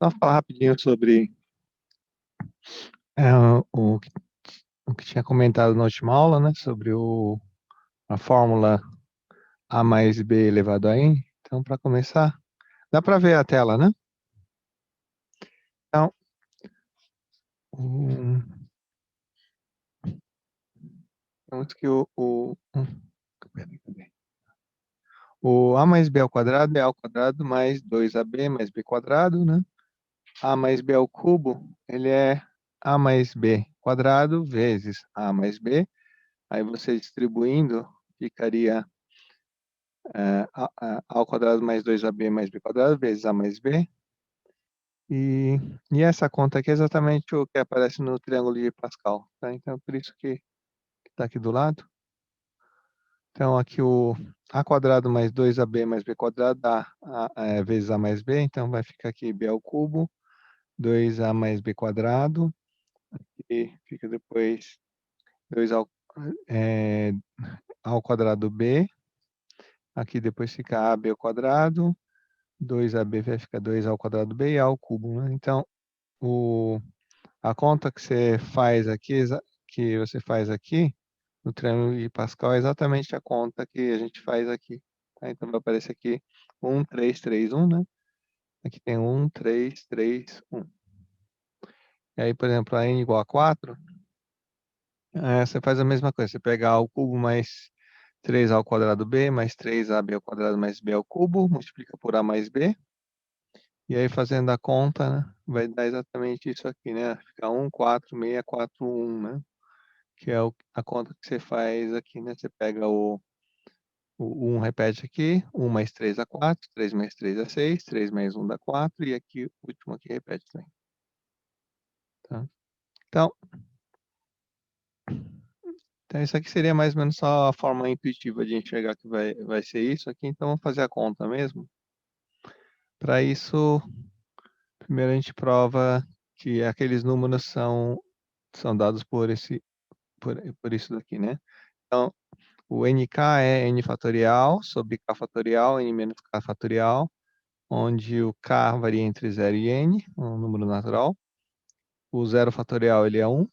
só falar rapidinho sobre é, o, que o que tinha comentado na última aula, né? Sobre a fórmula A mais B elevado a N. Então, para começar, dá para ver a tela, né? Então, o, vamos que peraí, cadê? O A mais B ao quadrado é A ao quadrado mais 2AB mais B quadrado, né? A mais B ao cubo, ele é A mais B quadrado vezes A mais B. Aí você distribuindo, ficaria A ao quadrado mais 2AB mais B quadrado vezes A mais B. E essa conta aqui é exatamente o que aparece no triângulo de Pascal, tá? Então, por isso que está aqui do lado. Então, aqui o A quadrado mais 2AB mais B quadrado dá vezes A mais B. Então, vai ficar aqui B ao cubo, 2A mais B quadrado. E fica depois 2 ao quadrado B. Aqui depois fica AB ao quadrado. 2AB vai ficar 2 ao quadrado B e A ao cubo, né? Então, a conta que você faz aqui, no triângulo de Pascal, é exatamente a conta que a gente faz aqui. Tá? Então, vai aparecer aqui 1, 3, 3, 1, né? Aqui tem 1, 3, 3, 1. E aí, por exemplo, a n igual a 4, você faz a mesma coisa. Você pega A ao cubo mais 3 ao quadrado B, mais 3AB ao quadrado mais B ao cubo, multiplica por A mais B. E aí, fazendo a conta, né, vai dar exatamente isso aqui, né? Fica 1, 4, 6, 4, 1, né? Que é a conta que você faz aqui, né? Você pega o 1 repete aqui, 1 mais 3 dá 4, 3 mais 3 dá 6, 3 mais 1 dá 4, e aqui o último aqui repete também. Tá? Então, isso aqui seria mais ou menos só a forma intuitiva de enxergar que vai ser isso aqui. Então, vamos fazer a conta mesmo. Para isso, primeiro a gente prova que aqueles números são dados por isso daqui, né? Então, o nk é n fatorial sobre k fatorial, n menos k fatorial, onde o k varia entre 0 e n, um número natural. O zero fatorial ele é 1.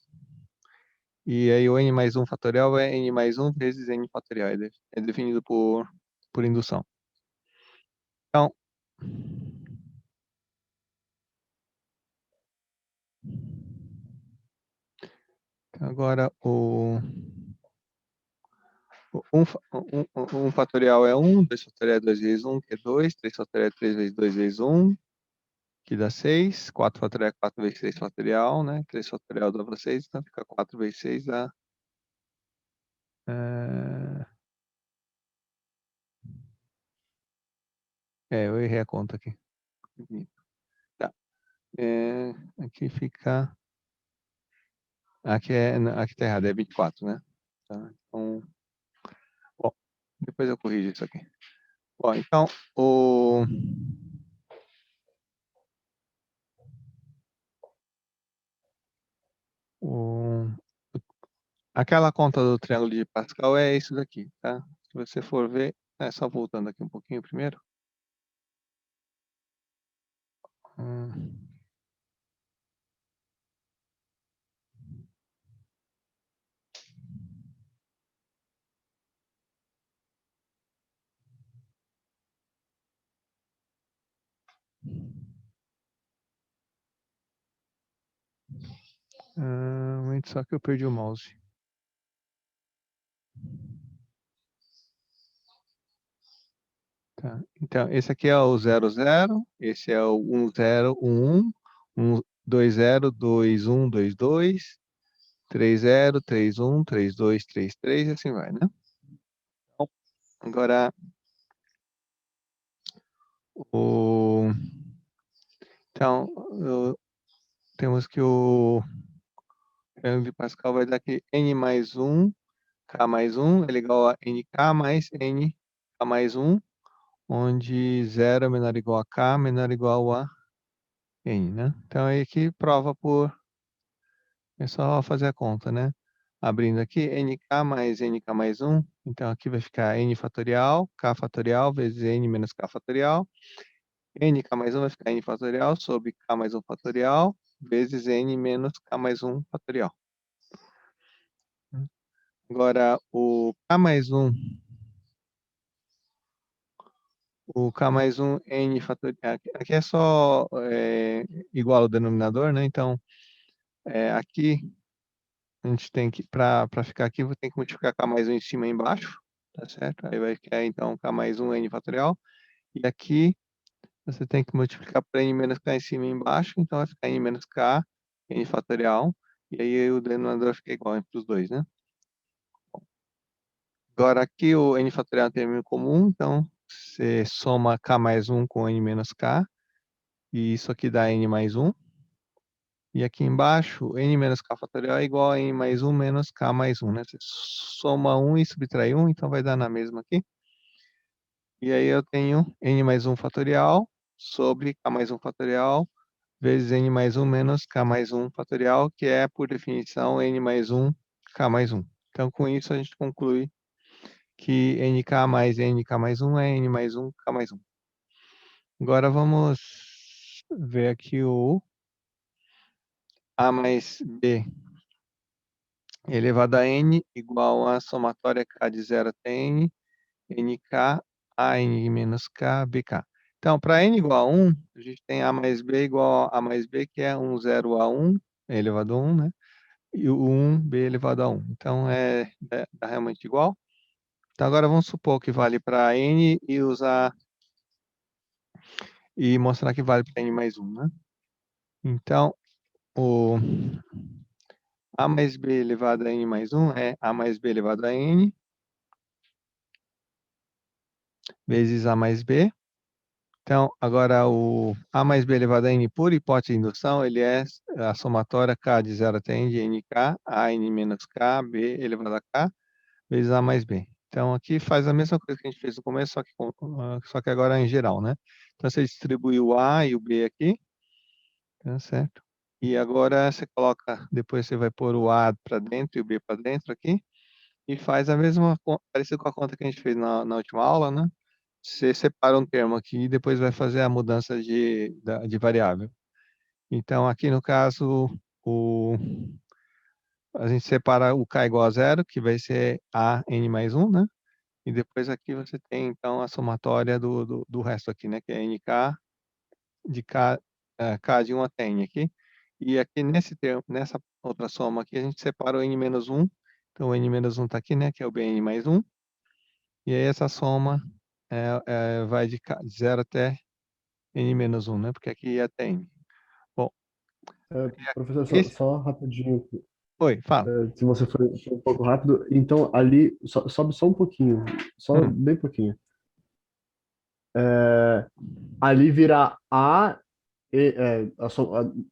E aí o n mais 1 fatorial é n mais 1 vezes n fatorial. É definido por indução. Então, agora um fatorial é 1, 2 fatorial é 2 vezes 1, que é 2, 3 fatorial é 3 vezes 2 vezes 1, que dá 6, 4 fatorial é 4 vezes 3 fatorial, né? 3 fatorial dá para 6, então fica 4 vezes 6 dá... eu errei a conta aqui. Tá. Aqui fica... Aqui tá errado, é 24, né? Tá, então... Bom, depois eu corrijo isso aqui. Bom, então, aquela conta do triângulo de Pascal é isso daqui, tá? Se você for ver, só voltando aqui um pouquinho primeiro. Só que eu perdi o mouse. Tá. Então, esse aqui é o 00, esse é o 10, 11, 20, 21, 22, 30, 31, 32, 33 e assim vai, né? Agora, então, temos que o triângulo de Pascal vai dar aqui n mais 1, k mais 1, ele é igual a nk mais nk mais 1, onde 0 é menor ou igual a k, menor ou igual a n, né? Então, aí aqui prova é só fazer a conta, né? Abrindo aqui, nk mais 1, então aqui vai ficar n fatorial, k fatorial vezes n menos k fatorial. Nk mais 1 vai ficar n fatorial sobre k mais 1 fatorial vezes n menos k mais 1 fatorial. Agora, o k mais 1 n fatorial, aqui é só igual ao denominador, né? Então, aqui, a gente tem que, para ficar aqui, vou ter que multiplicar k mais 1 em cima e embaixo, tá certo? Aí vai ficar, então, k mais 1 n fatorial. E aqui, você tem que multiplicar por n menos k em cima e embaixo, então vai ficar n menos k, n fatorial, e aí o denominador fica igual entre os dois, né? Agora aqui o n fatorial é um termo comum, então você soma k mais 1 com n menos k, e isso aqui dá n mais 1. E aqui embaixo, n menos k fatorial é igual a n mais 1 menos k mais 1, né? Você soma 1 e subtrai 1, então vai dar na mesma aqui. E aí eu tenho n mais 1 fatorial sobre k mais 1 fatorial vezes n mais 1 menos k mais 1 fatorial, que é, por definição, n mais 1, k mais 1. Então, com isso, a gente conclui que nk mais nk mais 1 é n mais 1, k mais 1. Agora, vamos ver aqui o a mais b elevado a n igual a somatória k de 0 até n, nk, a n menos k, bk. Então, para n igual a 1, a gente tem a mais b igual a mais b, que é 1, 0 a 1, elevado a 1, né? E o 1b elevado a 1. Então, dá realmente igual. Então, agora vamos supor que vale para n e mostrar que vale para n mais 1, né? Então, o a mais b elevado a n mais 1 é a mais b elevado a n vezes a mais b. Então, agora o a mais b elevado a n por hipótese de indução, ele é a somatória k de 0 até n de nk, a n menos k, b elevado a k, vezes a mais b. Então, aqui faz a mesma coisa que a gente fez no começo, só que agora em geral, né? Então, você distribui o a e o b aqui, tá certo? E agora você coloca, depois você vai pôr o a para dentro e o b para dentro aqui, e faz a mesma, parecido com a conta que a gente fez na última aula, né? Você separa um termo aqui e depois vai fazer a mudança de variável. Então, aqui no caso, a gente separa o k igual a 0, que vai ser a n mais 1, né? E depois aqui você tem, então, a somatória do resto aqui, né? Que é nk de k de 1 até n aqui. E aqui nesse termo, nessa outra soma aqui, a gente separa o n menos 1. Então, o n menos 1 está aqui, né? Que é o bn mais 1. E aí essa soma vai de 0 até n menos 1, né? Porque aqui é até n. Bom, Professor, esse... só rapidinho, Oi, fala. se você for um pouco rápido, então ali, sobe só um pouquinho, só Hum. bem pouquinho. Ali vira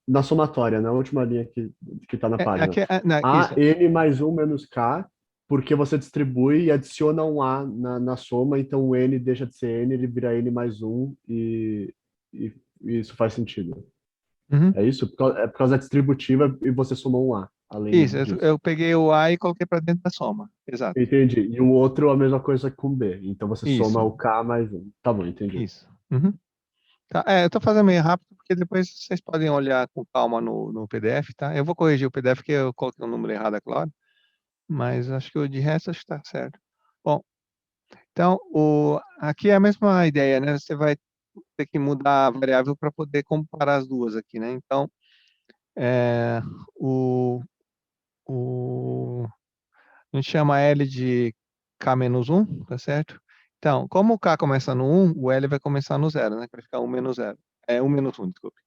na somatória, na última linha que está na página. Aqui, não, A isso. n mais 1 menos k, porque você distribui e adiciona um a na soma, então o n deixa de ser n, ele vira n mais 1 e isso faz sentido. Uhum. É isso? É por causa da distributiva e você somou um a, além Isso, disso. eu peguei o A e coloquei para dentro da soma. Exato. Entendi. E o outro a mesma coisa com b. Então você soma Isso, o k mais um. Tá bom, entendi. isso. Uhum. Tá, eu tô fazendo meio rápido, porque depois vocês podem olhar com calma no PDF, tá? Eu vou corrigir o PDF, porque eu coloquei um número errado, é claro. Mas acho que o de resto acho que tá certo. Bom, então, aqui é a mesma ideia, né? Você vai ter que mudar a variável para poder comparar as duas aqui, né? Então, é, o, o, a gente chama L de K menos 1, tá certo? Então, como o K começa no 1, o L vai começar no 0, né? Que vai ficar 1 menos 0. 1 menos 1, desculpe.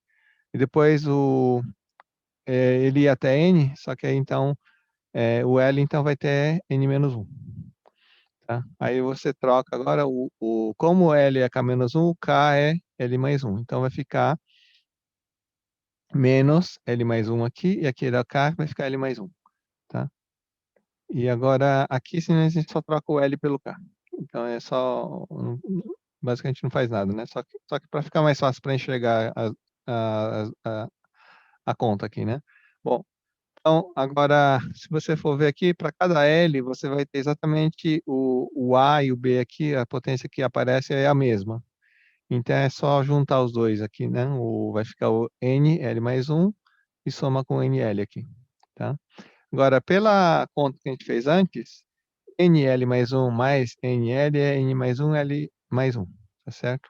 E depois ele ia até N, só que aí então o L então vai ter N menos 1. Tá? Aí você troca agora, como o L é K menos 1, o K é L mais 1. Então vai ficar menos L mais 1 aqui, e aqui da K vai ficar L mais 1. Tá? E agora, aqui sim a gente só troca o L pelo K. Então é só, basicamente não faz nada, né? Só que para ficar mais fácil para enxergar a, a, a conta aqui, né? Bom, então agora, se você for ver aqui, para cada L, você vai ter exatamente o A e o B aqui, a potência que aparece é a mesma. Então é só juntar os dois aqui, né? Vai ficar o NL mais 1 e soma com NL aqui, tá? Agora, pela conta que a gente fez antes, NL mais 1 mais NL é N mais 1, L mais 1, tá certo?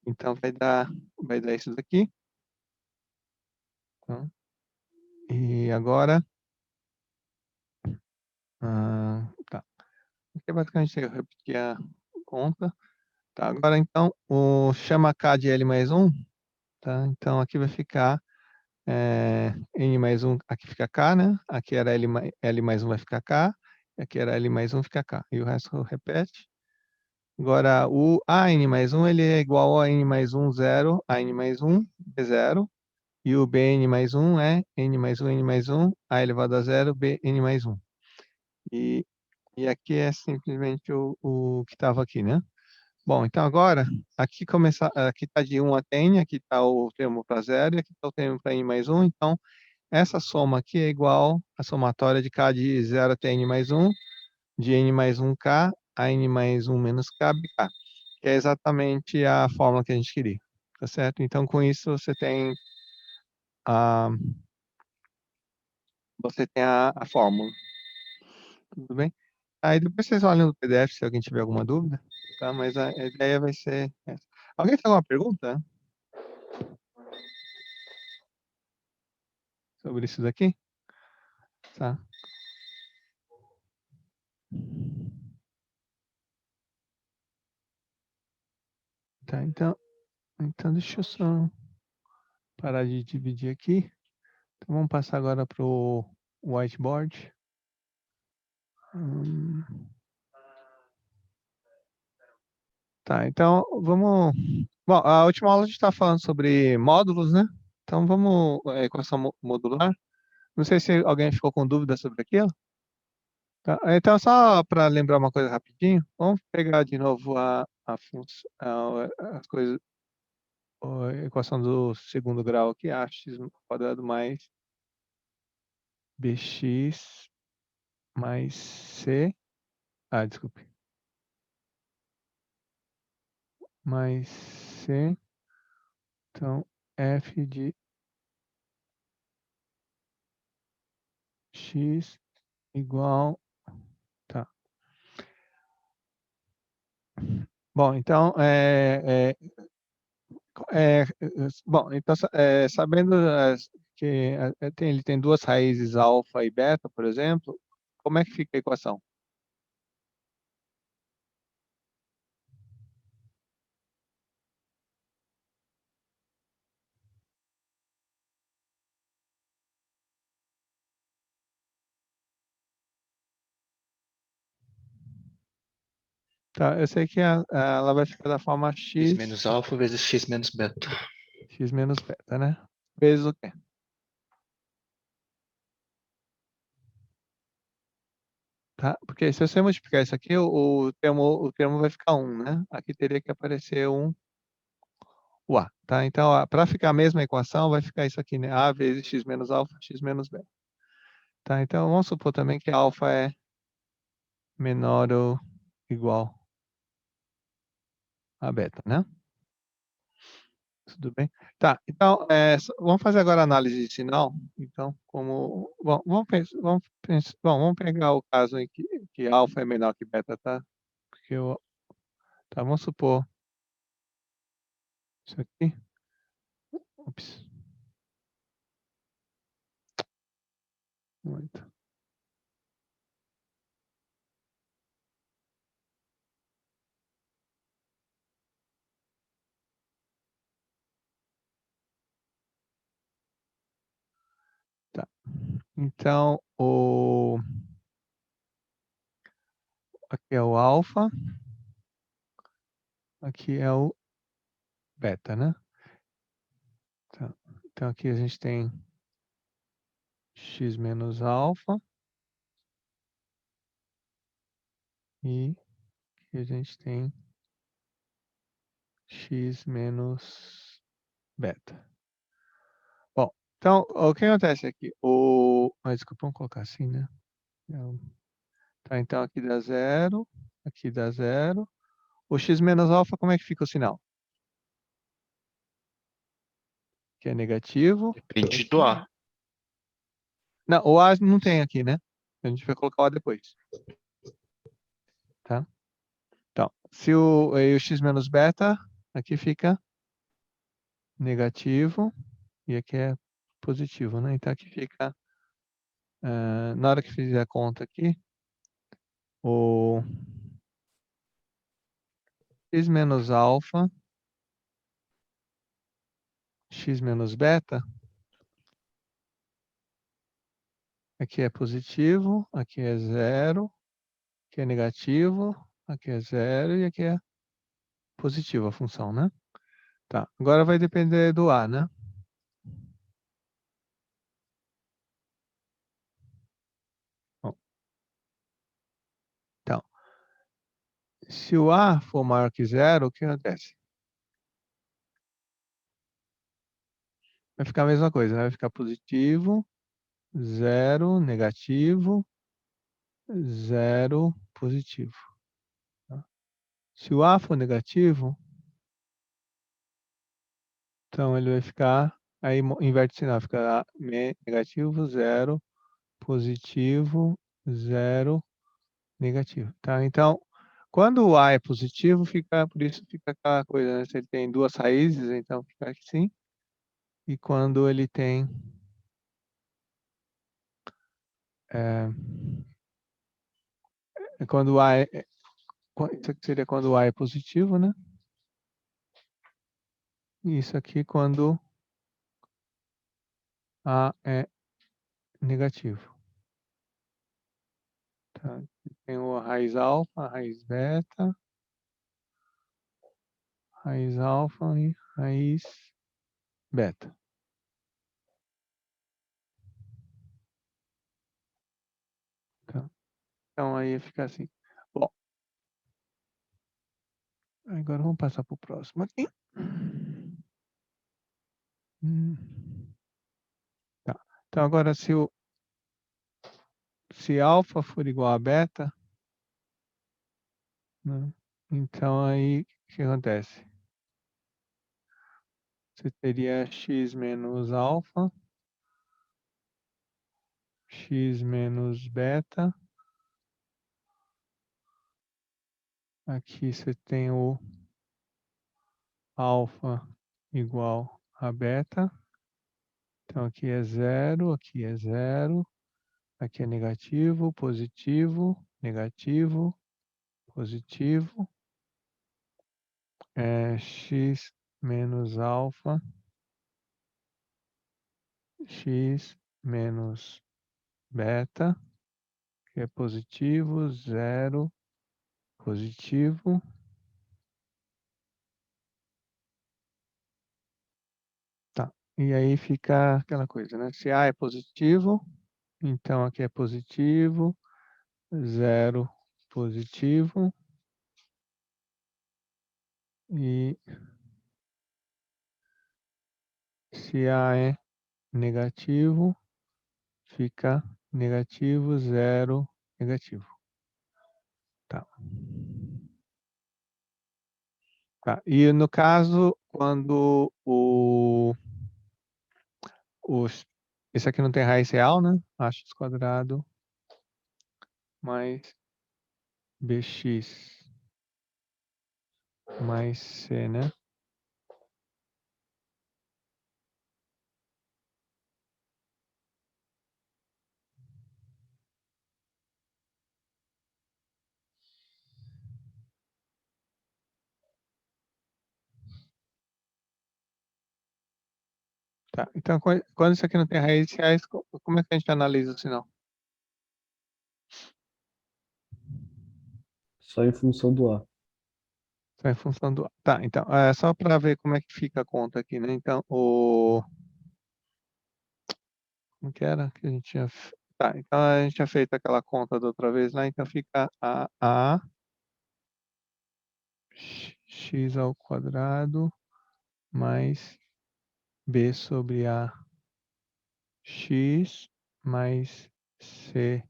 Então vai dar isso daqui. Tá? E agora, tá. Aqui basicamente eu repeti a conta. Tá, agora então, chama K de L mais 1, tá? Então aqui vai ficar N mais 1, aqui fica K, né? Aqui era L mais 1 vai ficar K, aqui era L mais 1 fica K. E o resto repete. Agora, o AN mais 1, ele é igual a N mais 1, 0, AN mais 1 é 0. E o BN mais 1 é N mais 1, N mais 1, A elevado a 0, BN mais 1. E aqui é simplesmente o que estava aqui, né? Bom, então agora, aqui está de 1 até N, aqui está o termo para 0, e aqui está o termo para N mais 1. Então, essa soma aqui é igual à somatória de K de 0 até N mais 1, de N mais 1K, a N mais 1 menos K, BK. Que é exatamente a fórmula que a gente queria, tá certo? Então, com isso, você tem a fórmula, tudo bem? Aí depois vocês olham no PDF se alguém tiver alguma dúvida, tá? Mas a ideia vai ser essa. Alguém tem alguma pergunta sobre isso daqui? Tá. Tá, então deixa eu só parar de dividir aqui. Então vamos passar agora para o whiteboard. Tá, então vamos... Bom, a última aula a gente está falando sobre módulos, né? Então vamos equação modular. Não sei se alguém ficou com dúvida sobre aquilo. Tá, então só para lembrar uma coisa rapidinho, vamos pegar de novo as coisas, a equação do segundo grau aqui, ax quadrado mais bx mais c, desculpe, mais c, então f de x igual, tá. Bom, então, bom, então sabendo que ele tem duas raízes alfa e beta, por exemplo, como é que fica a equação? Tá, eu sei que ela vai ficar da forma X menos alfa vezes x menos beta. X menos beta, né? Vezes o quê? Tá? Porque se você multiplicar isso aqui, o termo vai ficar 1, né? Aqui teria que aparecer o A, tá? Então, para ficar a mesma equação, vai ficar isso aqui, né? A vezes x menos alfa, x menos beta. Tá? Então, vamos supor também que alfa é menor ou igual a beta, né? Tudo bem? Tá, então, vamos fazer agora a análise de sinal. Então, bom, vamos pegar o caso em que alfa é menor que beta, tá? Tá, vamos supor isso aqui. Ops. Muito. Tá. Então, aqui é o alfa, aqui é o beta, né? Tá. Então, aqui a gente tem x menos alfa e aqui a gente tem x menos beta. Bom, então, o que acontece aqui? Desculpa, vamos colocar assim, né? Tá, então aqui dá 0, aqui dá 0. O x menos alfa, como é que fica o sinal? aqui é negativo. Depende do A. Não, o A não tem aqui, né? A gente vai colocar o A depois. Tá? Então, se o x menos beta, aqui fica negativo e aqui é positivo, né? Então aqui fica, na hora que fizer a conta aqui, o x menos alfa, x menos beta, aqui é positivo, aqui é zero, aqui é negativo, aqui é zero e aqui é positivo a função, né? Tá, agora vai depender do A, né? Bom, então, se o A for maior que zero, o que acontece? Vai ficar a mesma coisa, né? Vai ficar positivo, zero, negativo, zero, positivo. Tá? Se o A for negativo, então ele vai ficar, aí inverte o sinal, fica negativo, zero, positivo, zero, negativo, tá? Então, quando o A é positivo, fica, por isso fica aquela coisa, né? Se ele tem duas raízes, então fica assim. E quando ele tem quando o A isso aqui seria quando o A é positivo, né? E isso aqui quando A é negativo. Tá? Tem a raiz alfa, a raiz beta, raiz alfa e raiz beta. Tá? Então aí fica assim. Bom, agora vamos passar para o próximo aqui. Tá. Então agora se alfa for igual a beta, né? Então aí o que acontece? Você teria x menos alfa, x menos beta. Aqui você tem o alfa igual a beta. Então aqui é zero, aqui é zero. Aqui é negativo, positivo, negativo, positivo. É x menos alfa, x menos beta, que é positivo, zero, positivo. Tá. E aí fica aquela coisa, né? Se A é positivo, então aqui é positivo, zero, positivo. E se A é negativo, fica negativo, zero, negativo. Tá. Tá. E no caso, quando esse aqui não tem raiz real, né? Ax quadrado mais bx mais c, né? Tá. Então, quando isso aqui não tem raízes reais, como é que a gente analisa o sinal? Só em função do A. Só em função do... Tá, então, é só para ver como é que fica a conta aqui, né? Então, como que era que a gente tinha... Tá, então a gente tinha feito aquela conta da outra vez lá, então fica a x ao quadrado mais b sobre a x mais c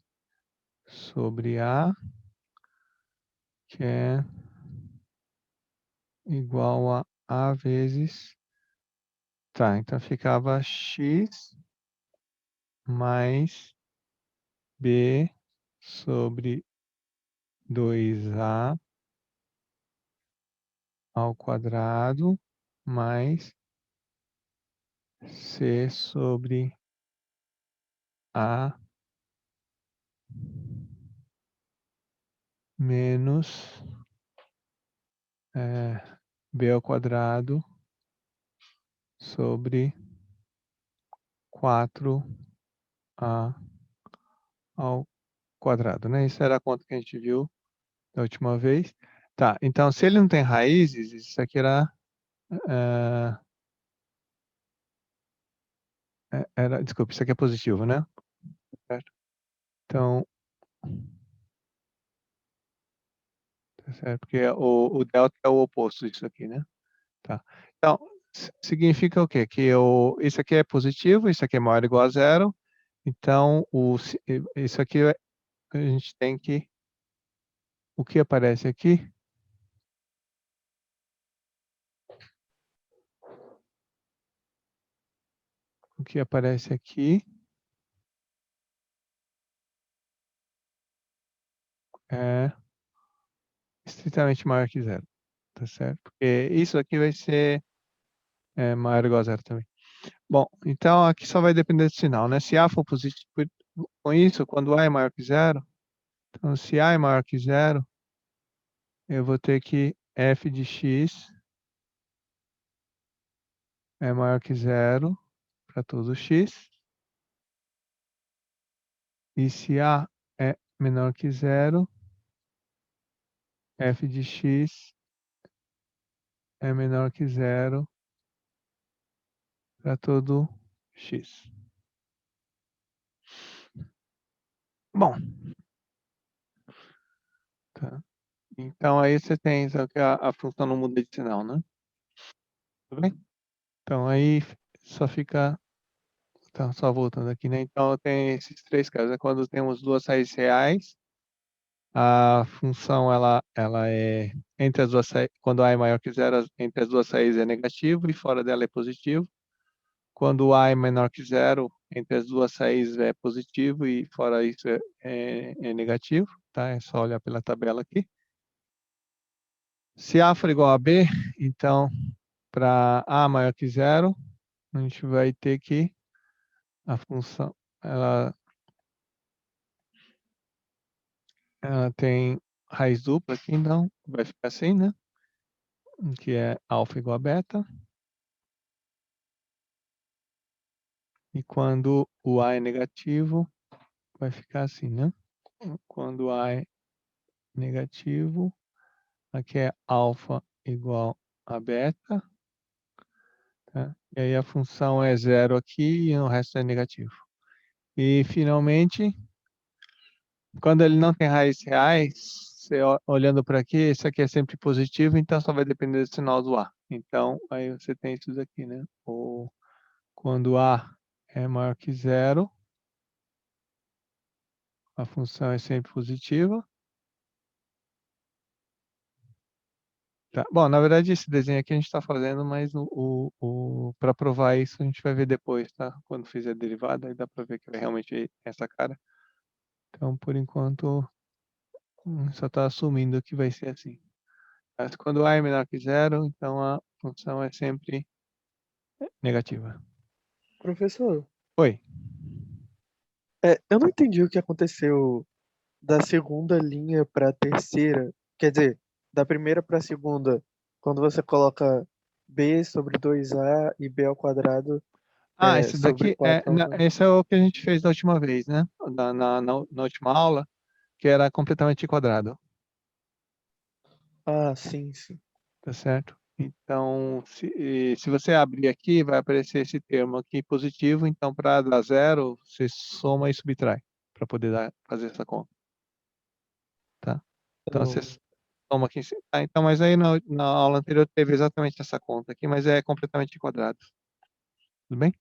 sobre a, que é igual a vezes Tá, então ficava x mais b sobre 2a ao quadrado mais c sobre a menos b ao quadrado sobre 4a ao quadrado, né? Isso era a conta que a gente viu da última vez. Tá, então se ele não tem raízes, isso aqui era... desculpa, isso aqui é positivo, né? Certo? Então, tá certo? Porque o delta é o oposto disso aqui, né? Tá. Então, significa o quê? Que isso aqui é positivo, isso aqui é maior ou igual a zero. Então, isso aqui a gente tem que... O que aparece aqui? O que aparece aqui é estritamente maior que zero, tá certo? Porque isso aqui vai ser maior ou igual a zero também. Bom, então aqui só vai depender do sinal, né? Se A for positivo, com isso, quando A é maior que zero, então se A é maior que zero, eu vou ter que f de x é maior que zero para todo x. E se A é menor que zero, f de x é menor que zero para todo x. Bom, tá. Então aí você tem só que a função não muda de sinal, né? Tudo bem? Então aí só fica... Então, só voltando aqui, né? Então tem esses três casos. É quando temos duas raízes reais, a função ela é entre as duas saídas, quando A é maior que zero, entre as duas saídas é negativo e fora dela é positivo. Quando A é menor que zero, entre as duas saídas é positivo e fora isso é negativo, tá? É só olhar pela tabela aqui. Se A for igual a B, então para A maior que zero, a gente vai ter que a função ela tem raiz dupla aqui, então vai ficar assim, né? Que é alfa igual a beta. E quando o A é negativo, vai ficar assim, né? Quando A é negativo, aqui é alfa igual a beta. Tá? E aí a função é zero aqui e o resto é negativo. E finalmente, quando ele não tem raízes reais, você olhando para aqui, esse aqui é sempre positivo, então só vai depender do sinal do A. Então, aí você tem isso daqui, né? Quando A é maior que zero, a função é sempre positiva. Tá. Bom, na verdade, esse desenho aqui a gente está fazendo, mas para provar isso a gente vai ver depois, tá? Quando fizer a derivada, aí dá para ver que é realmente essa cara. Então, por enquanto, só está assumindo que vai ser assim. Mas quando A é menor que zero, então a função é sempre negativa. Professor, Oi. eu não entendi o que aconteceu da segunda linha para a terceira. Quer dizer, da primeira para a segunda, quando você coloca b sobre 2a e b ao quadrado Esse sobre daqui 4 ao quadrado. esse é o que a gente fez da última vez, né? Na última aula, que era completamente quadrado. Ah, sim, sim. Tá certo? Então, se você abrir aqui, vai aparecer esse termo aqui positivo. Então, para dar zero, você soma e subtrai para poder fazer essa conta. Tá? Então, você Então, soma aqui. Tá, então, mas aí na aula anterior teve exatamente essa conta aqui, mas é completamente quadrado. Tudo bem?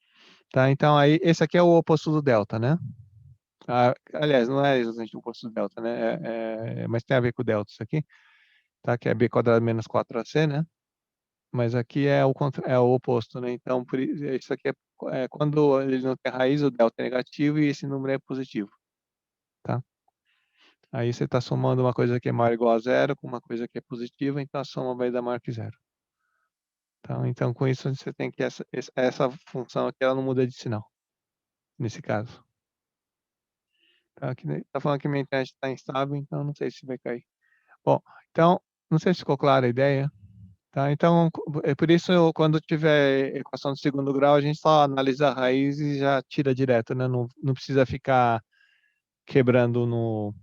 Tá? Então, aí, esse aqui é o oposto do delta, né? Aliás, não é exatamente o oposto do delta, né? Mas tem a ver com o delta isso aqui, tá? Que é b² menos 4ac, né? mas aqui é é o oposto, né? Então, isso aqui é quando ele não tem raiz, o delta é negativo e esse número é positivo, tá? Aí você está somando uma coisa que é maior ou igual a zero com uma coisa que é positiva, então a soma vai dar maior que zero. Então com isso você tem que essa função aqui ela não muda de sinal, nesse caso. Tá, tá falando que minha internet está instável, então não sei se vai cair. Bom, então, não sei se ficou clara a ideia. Tá? Então, é por isso, quando tiver equação de segundo grau, a gente só analisa a raiz e já tira direto, né? Não precisa ficar quebrando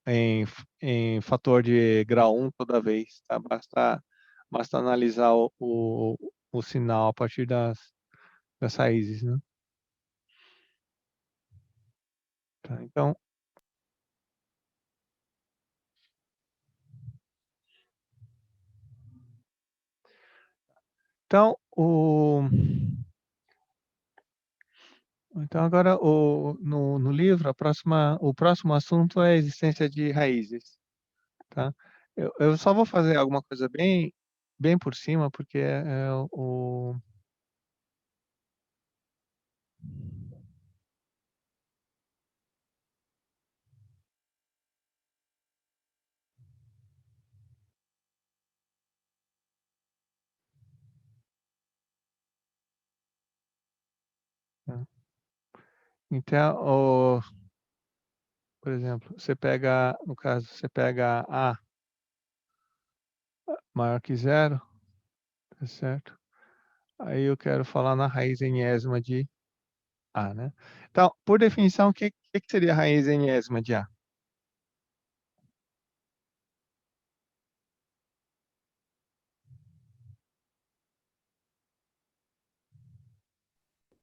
em fator de grau 1 toda vez, tá? Basta analisar o sinal a partir das raízes, né? Tá, então, então agora no livro, o próximo assunto é a existência de raízes, tá? Eu só vou fazer alguma coisa bem por cima, porque tá? Então, por exemplo, no caso, você pega A maior que zero, tá certo? Aí eu quero falar na raiz enésima de A, né? Então, por definição, o que seria a raiz enésima de A?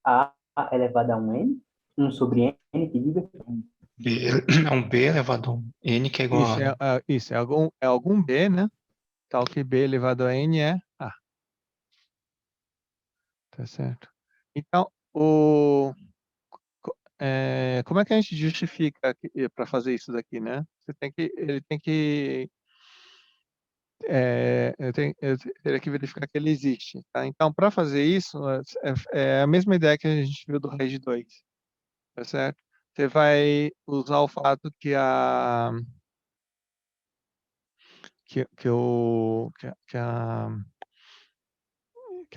A elevado a um N, 1 sobre N dividido B é um B elevado a um N que é igual a... Isso, é algum B, né? Tal que B elevado a N é A. Tá certo? Então, como é que a gente justifica para fazer isso daqui, né? Ele tem que eu teria que verificar que ele existe, tá? Então, para fazer isso, é a mesma ideia que a gente viu do raiz de 2, tá certo? Você vai usar o fato que a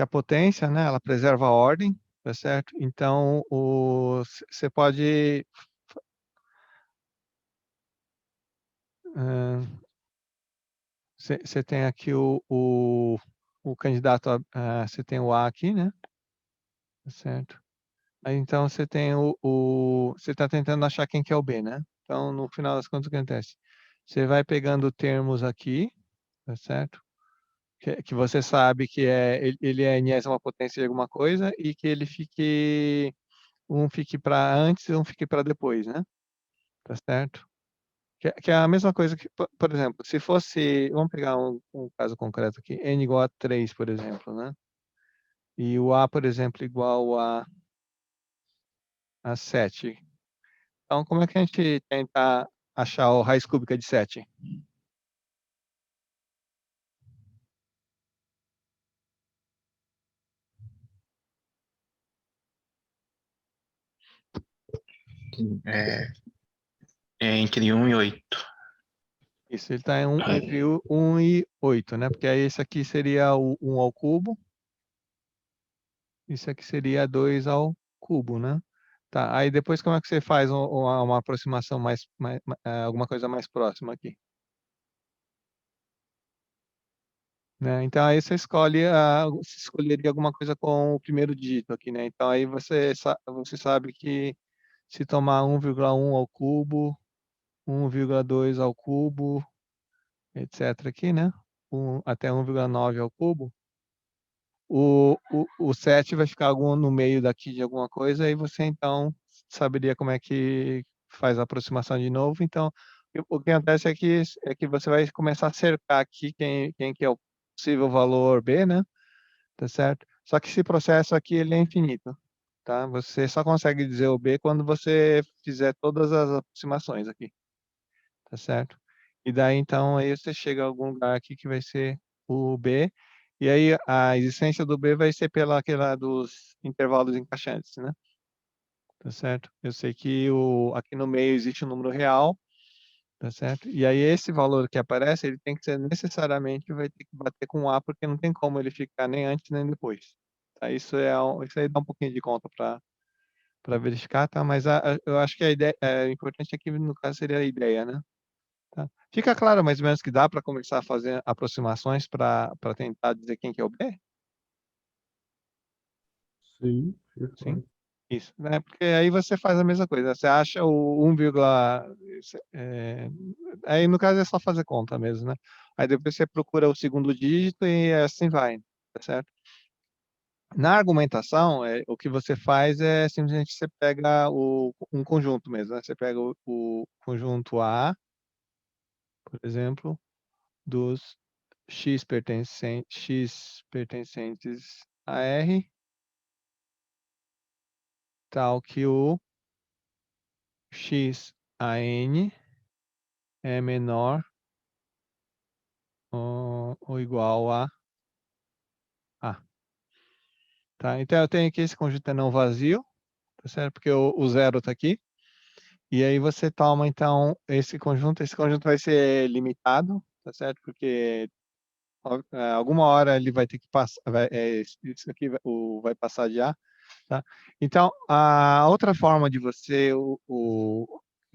potência, né, ela preserva a ordem, tá certo? Então, você pode você tem aqui o candidato, você tem o A aqui, né? Tá certo? Aí, então, você tem você está tentando achar quem que é o B, né? Então, no final das contas, o que acontece? Você vai pegando termos aqui, tá certo? Que você sabe que ele é enésima potência de alguma coisa e que um fique para antes e um fique para depois, né? Tá certo? Que é a mesma coisa que, por exemplo, se fosse, vamos pegar um caso concreto aqui, n igual a 3, por exemplo, né? E o A, por exemplo, igual a 7. Então, como é que a gente tenta achar a raiz cúbica de 7? É, é entre 1 e 8. Isso, ele está entre 1 e 8, né? Porque aí esse aqui seria o 1 ao cubo. Isso aqui seria 2 ao cubo, né? Tá, aí depois como é que você faz uma aproximação alguma coisa mais próxima aqui? Né? Então aí você você escolheria alguma coisa com o primeiro dígito aqui, né? Então aí você sabe que se tomar 1,1 ao cubo, 1,2 ao cubo, etc. aqui, né? Até 1,9 ao cubo, o 7 vai ficar no meio daqui de alguma coisa, e você então saberia como é que faz a aproximação de novo. Então, o que acontece é que você vai começar a cercar aqui quem que é o possível valor B, né? Tá certo? Só que esse processo aqui ele é infinito, tá? Você só consegue dizer o B quando você fizer todas as aproximações aqui, tá certo? E daí, então, aí você chega a algum lugar aqui que vai ser o B. E aí a existência do B vai ser pela aquela dos intervalos encaixantes, né? Tá certo? Eu sei que aqui no meio existe um número real, tá certo? E aí esse valor que aparece, ele tem que ser necessariamente, vai ter que bater com A, porque não tem como ele ficar nem antes nem depois. Tá? Isso aí dá um pouquinho de conta para verificar, tá? Mas eu acho que a ideia, importante aqui no caso seria a ideia, né? Tá? Fica claro mais ou menos que dá para começar a fazer aproximações para tentar dizer quem que é o B? Sim, Sim? Isso, né? Porque aí você faz a mesma coisa. Você acha o 1, aí no caso é só fazer conta mesmo, né? Aí depois você procura o segundo dígito e assim vai, tá certo? Na argumentação, o que você faz é simplesmente você pega um conjunto mesmo, né? Você pega o conjunto A, por exemplo, dos x pertencentes a R, tal que o x a n é menor ou igual a A. Tá? Então eu tenho aqui esse conjunto é não vazio, tá certo? Porque o zero está aqui. E aí você toma então esse conjunto vai ser limitado, tá certo? Porque alguma hora ele vai ter que passar, isso aqui vai passar de A, tá? Então a outra forma de você eu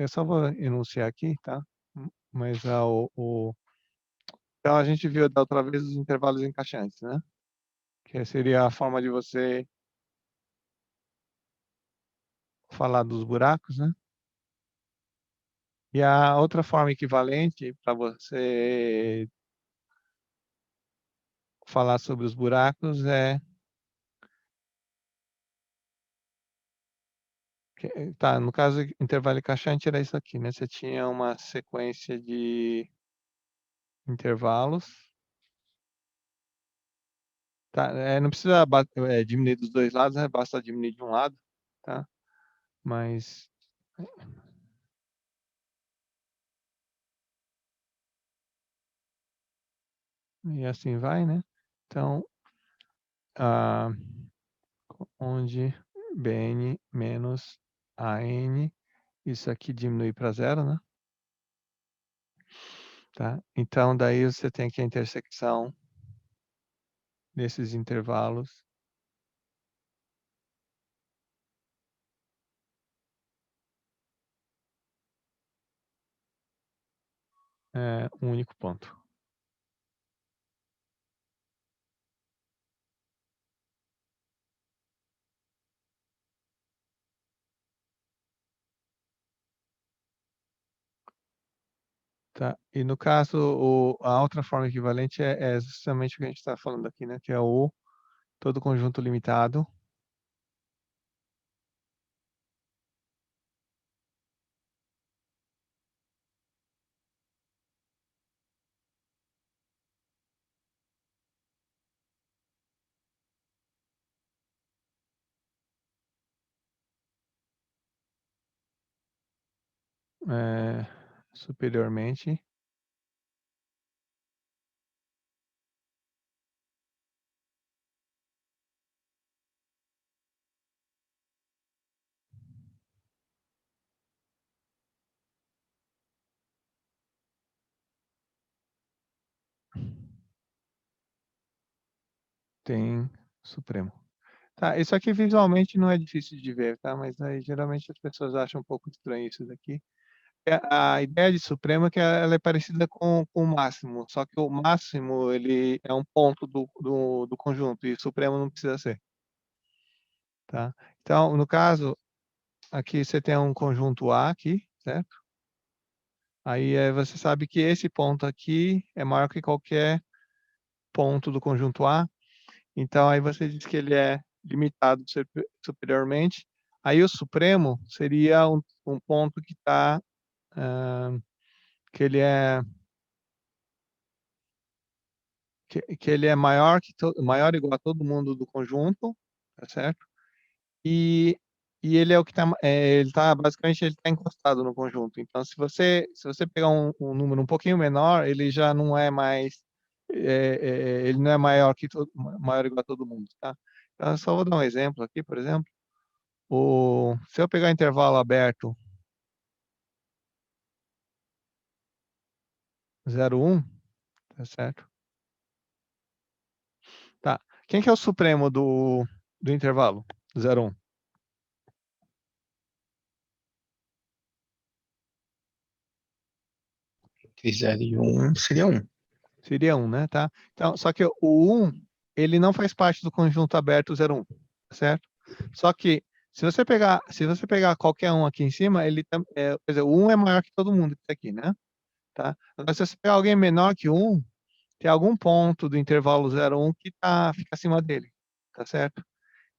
só vou enunciar aqui, tá? Mas então a gente viu da outra vez os intervalos encaixantes, né? Que seria a forma de você falar dos buracos, né? E a outra forma equivalente para você falar sobre os buracos tá, no caso, intervalo encaixante era isso aqui, né? Você tinha uma sequência de intervalos. Tá, não precisa diminuir dos dois lados, né? Basta diminuir de um lado, tá? Mas e assim vai, né? Então, ah, onde Bn menos An, isso aqui diminui para zero, né? Tá? Então, daí você tem aqui a intersecção desses intervalos. Um único ponto. Tá? E no caso, a outra forma equivalente é justamente o que a gente está falando aqui, né? Que é o todo conjunto limitado. Superiormente. Tem supremo. Tá, isso aqui visualmente não é difícil de ver, tá? Mas aí geralmente as pessoas acham um pouco estranho isso daqui. A ideia de supremo é que ela é parecida com o máximo, só que o máximo ele é um ponto do conjunto e o supremo não precisa ser, tá? Então, no caso, aqui você tem um conjunto A aqui, certo? Aí você sabe que esse ponto aqui é maior que qualquer ponto do conjunto A. Então, aí você diz que ele é limitado superiormente. Aí o supremo seria um ponto que está, que ele é que ele é maior maior ou igual a todo mundo do conjunto, tá certo? E e ele é o que está, ele tá, basicamente, ele está encostado no conjunto. Então, se você pegar um número um pouquinho menor, ele já não é mais, ele não é maior que maior igual a todo mundo, tá? Então, eu só vou dar um exemplo aqui, por exemplo. Se eu pegar intervalo aberto 0, 1, tá certo? Tá. Quem que é o supremo do intervalo 0, 1? Entre 0 e 1 seria 1. Seria 1, né? Tá? Então, só que o 1, ele não faz parte do conjunto aberto 0, 1, certo? Só que se você pegar qualquer um aqui em cima, quer dizer, o 1 é maior que todo mundo que está aqui, né? Tá? Agora, se você pegar alguém menor que 1, tem algum ponto do intervalo 0, 1 que fica acima dele, tá certo?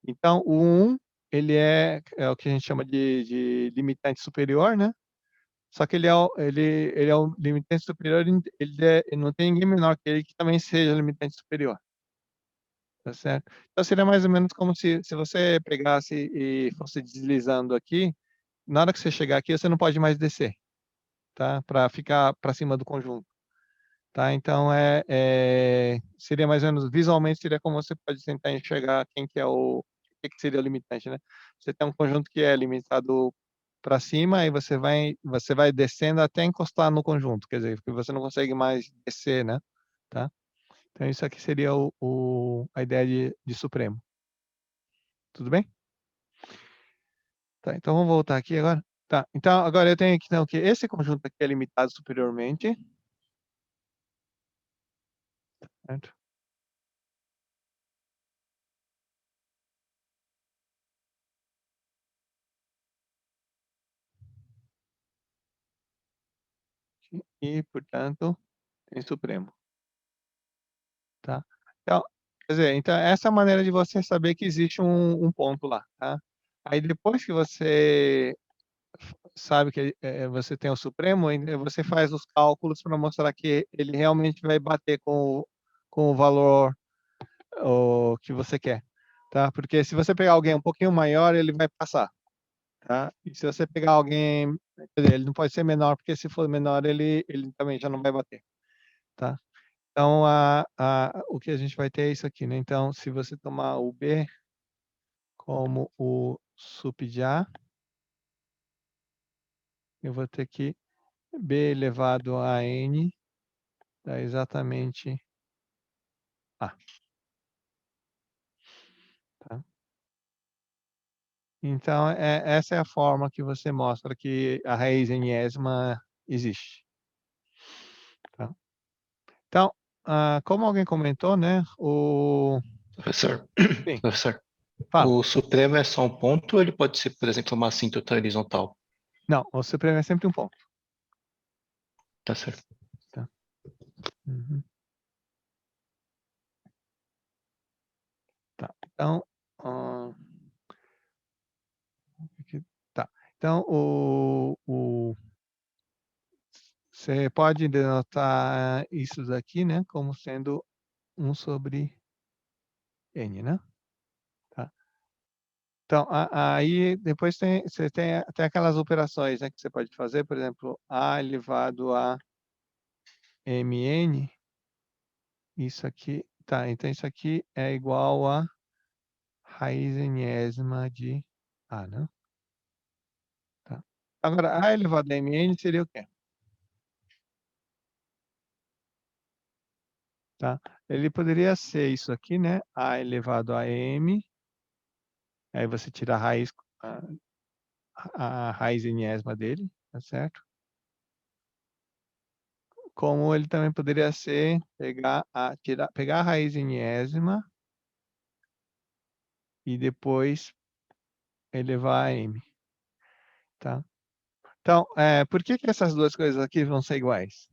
Então, o 1, ele é o que a gente chama de limitante superior, né? Só que ele é o limitante superior, ele não tem ninguém menor que ele que também seja limitante superior, tá certo? Então seria mais ou menos como se você pegasse e fosse deslizando aqui, na hora que você chegar aqui, você não pode mais descer, tá? Para ficar para cima do conjunto, tá? Então seria mais ou menos, visualmente seria como você pode tentar enxergar quem que é o que seria o limitante, né? Você tem um conjunto que é limitado para cima e você vai descendo até encostar no conjunto, quer dizer, porque você não consegue mais descer, né? Tá? Então isso aqui seria a ideia de supremo. Tudo bem? Tá, então vamos voltar aqui agora. Tá, então agora eu tenho aqui então, que esse conjunto aqui é limitado superiormente, certo? E, portanto, tem supremo, tá? Então, quer dizer, então essa é a maneira de você saber que existe um ponto lá, tá? Aí depois que você sabe que você tem o supremo, você faz os cálculos para mostrar que ele realmente vai bater com o valor que você quer, tá? Porque se você pegar alguém um pouquinho maior, ele vai passar, tá? E se você pegar alguém, quer dizer, ele não pode ser menor, porque se for menor, ele também já não vai bater, tá? Então, o que a gente vai ter é isso aqui, né? Então, se você tomar o B como o sup de A, eu vou ter que B elevado a N dá exatamente A, tá? Então, essa é a forma que você mostra que a raiz enésima existe, tá? Então, como alguém comentou, né? Professor, Sim, professor, fala. o supremo é só um ponto ou ele pode ser, por exemplo, uma assíntota horizontal? Não, o supremo é sempre um ponto, Tá certo. tá? Uhum. Tá. Então, tá. Então, você pode denotar isso daqui, né, como sendo 1 sobre N, né? Tá. Então, aí depois você tem aquelas operações, né, que você pode fazer, por exemplo, A elevado a Mn, isso aqui, tá, então isso aqui é igual a raiz enésima de A, né? Tá. Agora, A elevado a Mn seria o quê? Tá? Ele poderia ser isso aqui, né? A elevado a M, aí você tira a raiz, a raiz enésima dele, tá certo? Como ele também poderia ser pegar a raiz enésima e depois elevar a M, tá? Então, por que que essas duas coisas aqui vão ser iguais?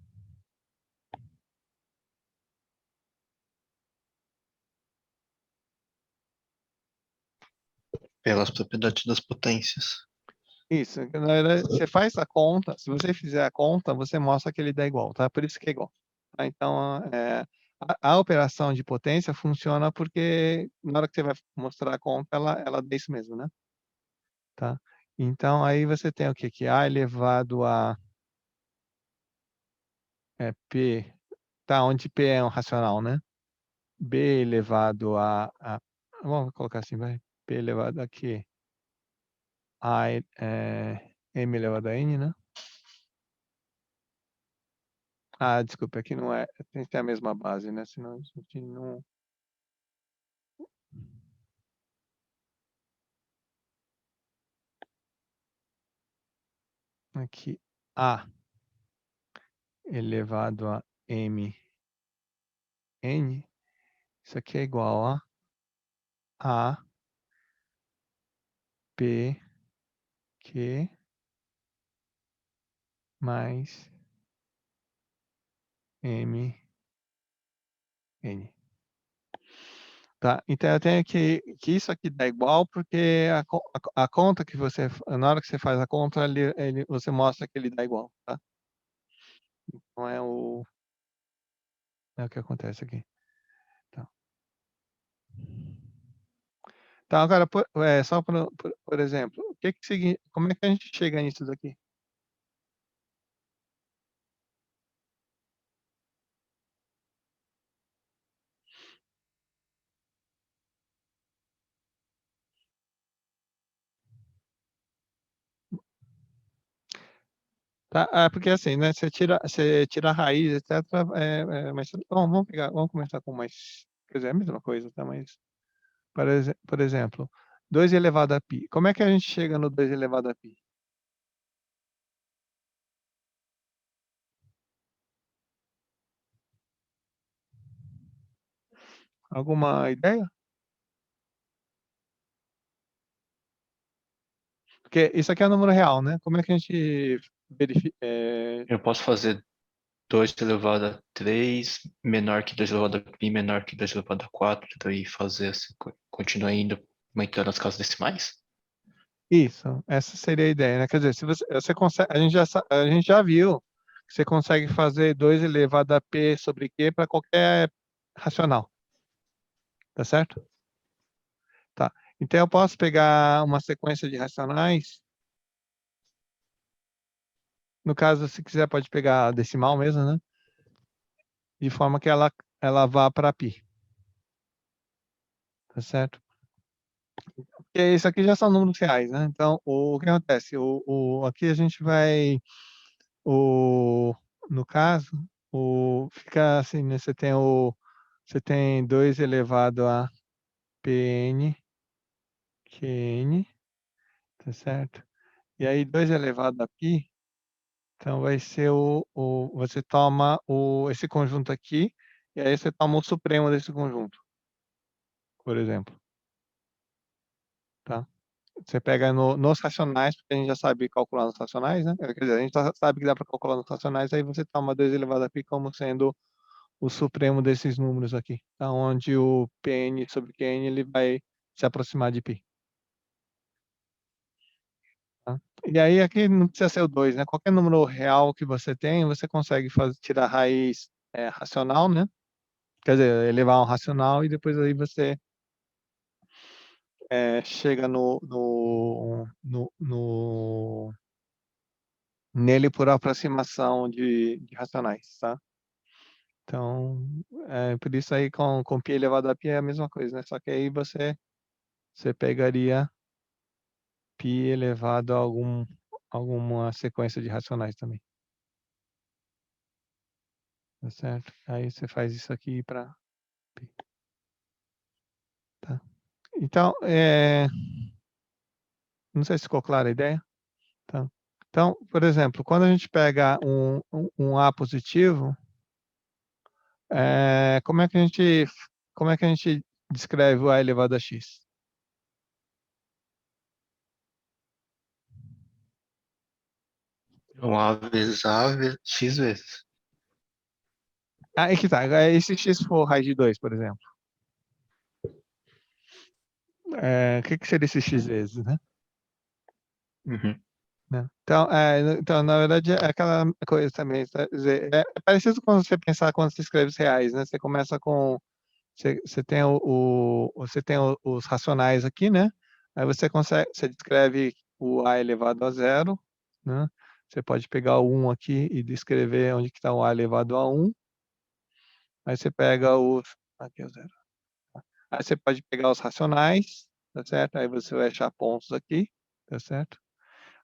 Pelas propriedades das potências. Isso, na verdade, você faz a conta, se você fizer a conta, você mostra que ele dá igual, tá? Por isso que é igual, tá? Então, a operação de potência funciona porque na hora que você vai mostrar a conta, ela dá isso mesmo, né? tá? Então, aí você tem o quê? Que A elevado a P, tá? Onde P é um racional, né? B elevado a vamos colocar assim, vai. P elevado a Q. M elevado a N, né? Ah, desculpa, aqui não é. Tem que ter a mesma base, né? Senão a gente não. Aqui, A elevado a M N. Isso aqui é igual a P Q mais M N. Tá? Então eu tenho que isso aqui dá igual porque a conta que você, na hora que você faz a conta, você mostra que ele dá igual, tá? Então é o que acontece aqui. Tá. Então agora, só por exemplo, como é que a gente chega nisso daqui? Tá? Porque assim, né? Você tira a raiz, etc. Mas bom, vamos começar com mais. Quer dizer, é a mesma coisa, tá? Mas, por exemplo, 2 elevado a π. Como é que a gente chega no 2 elevado a π? Alguma ideia? Porque isso aqui é um número real, né? Como é que a gente verifica? Eu posso fazer 2 elevado a 3 menor que 2 elevado a π menor que 2 elevado a 4, daí fazer assim, continuar indo aumentando as casas decimais? Isso, essa seria a ideia, né? Quer dizer, se você consegue, a gente já viu que você consegue fazer 2 elevado a p sobre q para qualquer racional, tá certo? Tá. Então eu posso pegar uma sequência de racionais. No caso, se quiser, pode pegar a decimal mesmo, né? De forma que ela vá para π, tá certo? Porque isso aqui já são números reais, né? Então, o que acontece? Aqui a gente vai, o, no caso, fica assim, né? Você tem 2 elevado a Pn, Qn, tá certo? E aí 2 elevado a π, então vai ser você toma esse conjunto aqui, e aí você toma o supremo desse conjunto, por exemplo, tá? Você pega nos racionais, porque a gente já sabe calcular nos racionais, né? Quer dizer, a gente já sabe que dá para calcular nos racionais, aí você toma 2 elevado a π como sendo o supremo desses números aqui, tá? Onde o Pn sobre Qn ele vai se aproximar de π. Tá? E aí aqui não precisa ser o 2, né? Qualquer número real que você tem, você consegue tirar a raiz racional, né? Quer dizer, elevar um racional e depois aí você chega nele por aproximação de racionais, tá? Então, por isso aí com π elevado a π é a mesma coisa, né? Só que aí você pegaria π elevado a alguma sequência de racionais também. Tá certo? Aí você faz isso aqui para π. Tá? Então, não sei se ficou clara a ideia. Tá? Então, por exemplo, quando a gente pega um A positivo, como é que a gente descreve o A elevado a x? Então, A vezes A vezes X vezes. Aí que tá. E se x for raiz de 2, por exemplo? O que seria esse x vezes, né? Uhum. Né? Então, na verdade, é aquela coisa também. Quer dizer, é parecido quando você pensar quando você escreve os reais, né? Você começa com... Você tem você tem os racionais aqui, né? Aí você descreve o A elevado a 0, né? Você pode pegar o 1 aqui e descrever onde que está o A elevado a 1. Aí você pega os... Aqui é o 0. Aí você pode pegar os racionais, tá certo? Aí você vai achar pontos aqui, tá certo?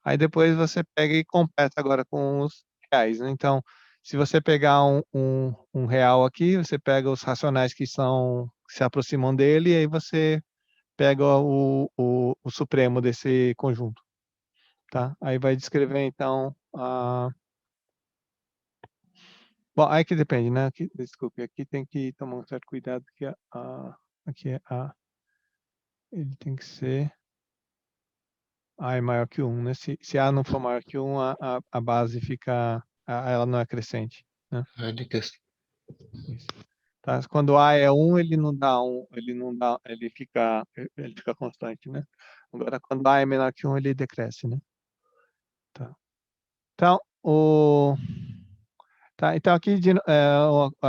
Aí depois você pega e completa agora com os reais, né? Então, se você pegar um real aqui, você pega os racionais que se aproximam dele, e aí você pega o supremo desse conjunto, tá? Aí vai descrever, então, bom, aí que depende, né? Aqui, desculpe, aqui tem que tomar um certo cuidado, que aqui é A, ele tem que ser... A é maior que 1, né? Se A não for maior que 1, a base fica... ela não é crescente, né? Isso. Tá? Quando A é 1, ele não dá 1, ele fica constante, né? Agora, quando A é menor que 1, ele decresce, né? Tá. Então, então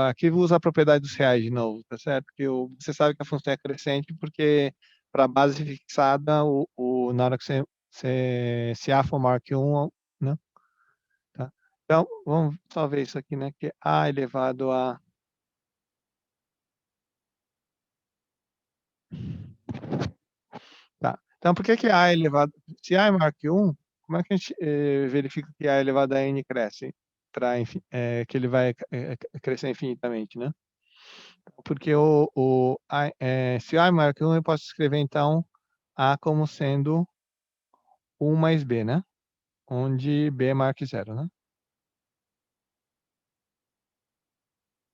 aqui usa a propriedade dos reais de novo, tá certo? Porque você sabe que a função é crescente porque para a base fixada, na hora que se A for maior que 1, né? Tá? Então, vamos só ver isso aqui, né? Que A elevado a... Tá. Então, por que A é elevado... Se A é maior que 1, como é que a gente verifica que A elevado a N cresce? Que ele vai crescer infinitamente, né? Porque se A é maior que 1, eu posso escrever, então, A como sendo 1 mais B, né? Onde B é maior que 0, né?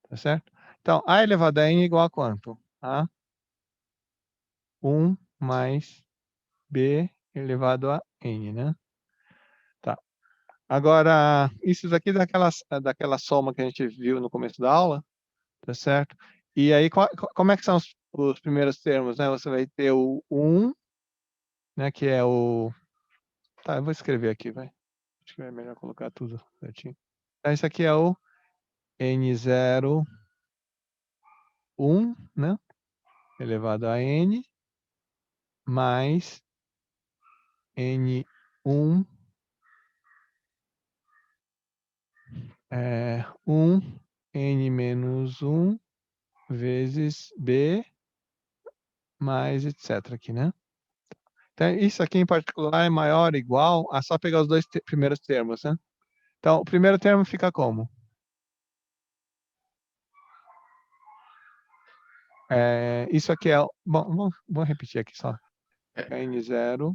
Tá certo? Então, A elevado a N é igual a quanto? A 1 mais B elevado a N, né? Tá. Agora, isso daqui é daquela soma que a gente viu no começo da aula, tá certo? E aí, como é que são os primeiros termos, né? Você vai ter o 1, né? Que é o... Tá, eu vou escrever aqui, vai. Acho que é melhor colocar tudo certinho. Então, isso aqui é o N0, 1, né? Elevado a N, mais N1, 1, N menos 1, vezes B, mais etc. aqui, né? Então, isso aqui em particular é maior ou igual a só pegar os dois primeiros termos, né? Então, o primeiro termo fica como? Isso aqui é... Bom, vamos repetir aqui só. N0,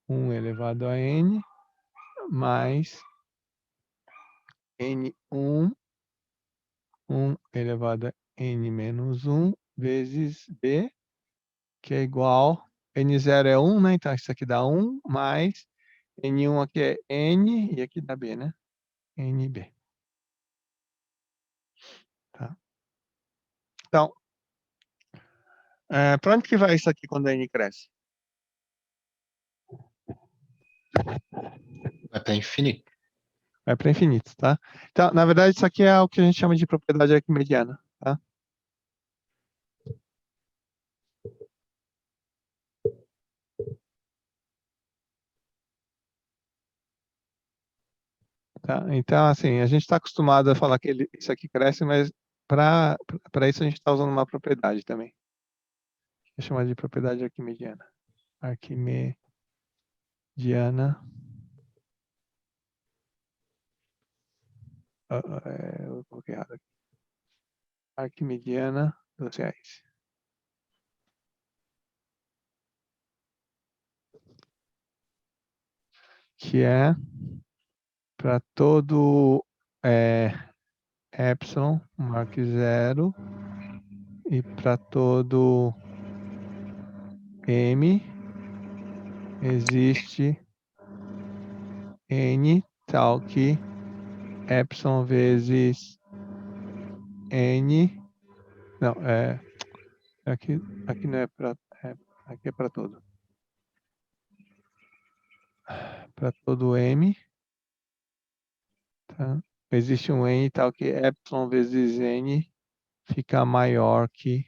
1 elevado a N, mais N1, 1 elevado a N menos 1, vezes B, que é igual... N0 é 1, né? Então, isso aqui dá 1, mais N1 aqui é N, e aqui dá B, né? NB. Tá? Então, para onde que vai isso aqui quando a N cresce? Vai para infinito. Vai para infinito, tá? Então, na verdade, isso aqui é o que a gente chama de propriedade arquimediana, tá? Tá? Então, assim, a gente está acostumado a falar que isso aqui cresce, mas para isso a gente está usando uma propriedade também. É chamada de propriedade arquimediana. Arquimediana. Eu coloquei errado aqui. Arquimediana dos reais. Que é para todo epsilon maior que 0 e para todo m existe n tal que epsilon vezes n, não, aqui não é para, aqui é para todo m, tá? Existe um n tal que epsilon vezes n fica maior que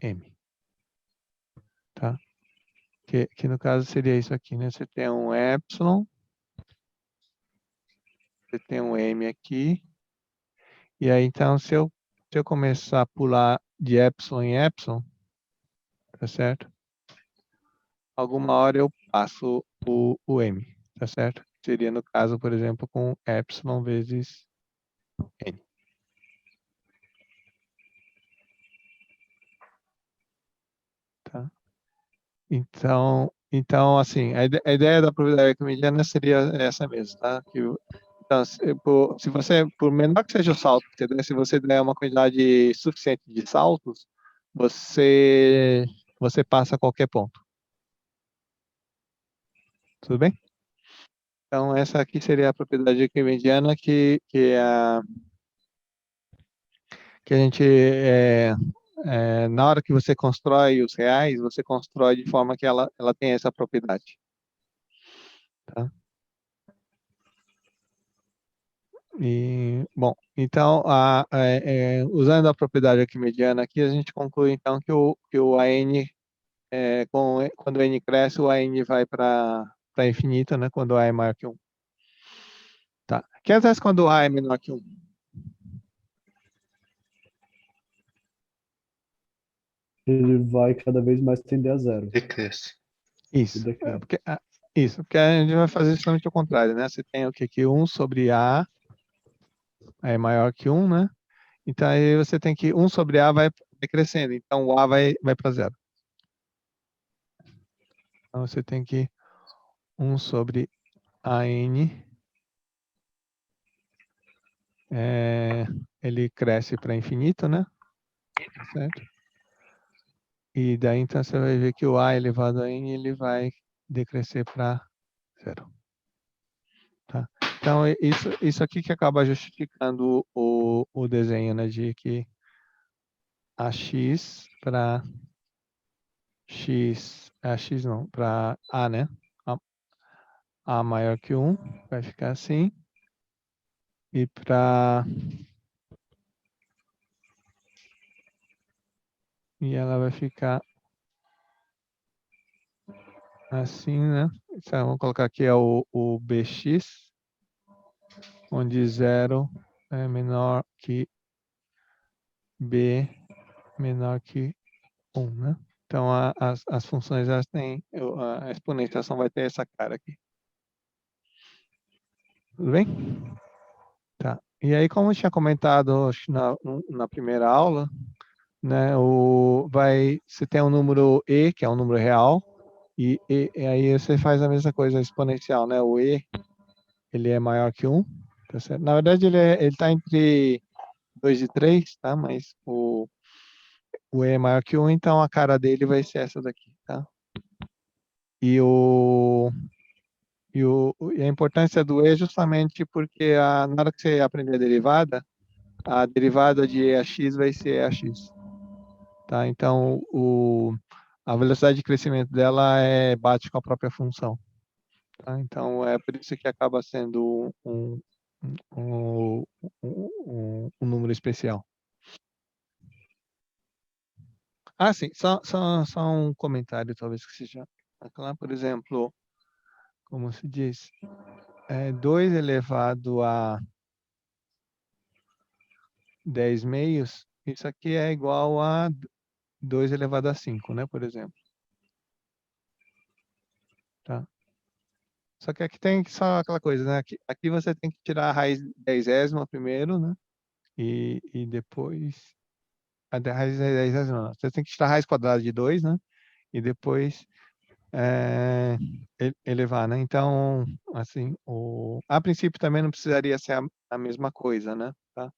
m, tá? que no caso seria isso aqui, né? Você tem um epsilon, você tem um m aqui, e aí então se eu começar a pular de epsilon em epsilon, tá certo? Alguma hora eu passo o m, tá certo? Seria no caso, por exemplo, com epsilon vezes n. Tá? Então assim, a ideia da probabilidade arquimediana seria essa mesmo, tá? Então, se você, por menor que seja o salto, entendeu? Se você der uma quantidade suficiente de saltos, você passa qualquer ponto. Tudo bem? Então, essa aqui seria a propriedade arquimediana que a gente, na hora que você constrói os reais, você constrói de forma que ela tem essa propriedade. Tá? E, bom, então, usando a propriedade arquimediana aqui, a gente conclui, então, que o AN, quando o N cresce, o AN vai para infinito, né? Quando o A é maior que 1. Tá. O que acontece quando o A é menor que 1? Ele vai cada vez mais tender a zero. Decresce. Isso. decresce. Porque a gente vai fazer justamente o contrário, né? Você tem o que? Que 1 sobre A é maior que 1, né? Então, aí você tem que 1 sobre A vai crescendo. Então, o A vai para zero. Então, você tem que 1 sobre AN, ele cresce para infinito, né? Certo? E daí, então, você vai ver que o A elevado a N, ele vai decrescer para zero. Tá? Então, isso aqui que acaba justificando o desenho, né? De que AX para X não, para A, né? A maior que 1, vai ficar assim. E ela vai ficar assim, né? Então, vamos colocar aqui o BX, onde 0 é menor que B menor que 1, né? Então, as funções, elas têm, a exponenciação vai ter essa cara aqui. Tudo bem? Tá. E aí, como eu tinha comentado acho que na primeira aula, né, você tem um número E, que é um número real, e aí você faz a mesma coisa exponencial, né? O E, ele é maior que 1, tá certo? Na verdade, ele está entre 2 e 3, tá? Mas o E é maior que 1, então a cara dele vai ser essa daqui, tá? E a importância do E é justamente porque na hora que você aprender a derivada de EAX vai ser EAX. Tá? Então, a velocidade de crescimento dela bate com a própria função. Tá? Então, é por isso que acaba sendo um número especial. Ah, sim, só um comentário, talvez que seja claro. Por exemplo, como se diz, 2 elevado a 10 meios, isso aqui é igual a 2 elevado a 5, né, por exemplo. Tá? Só que aqui tem só aquela coisa, né? Aqui você tem que tirar a raiz 10ª primeiro, né? E depois... A raiz 10ª não. Você tem que tirar a raiz quadrada de 2, né? E depois elevar, né? Então, assim, a princípio também não precisaria ser a mesma coisa, né? Tá?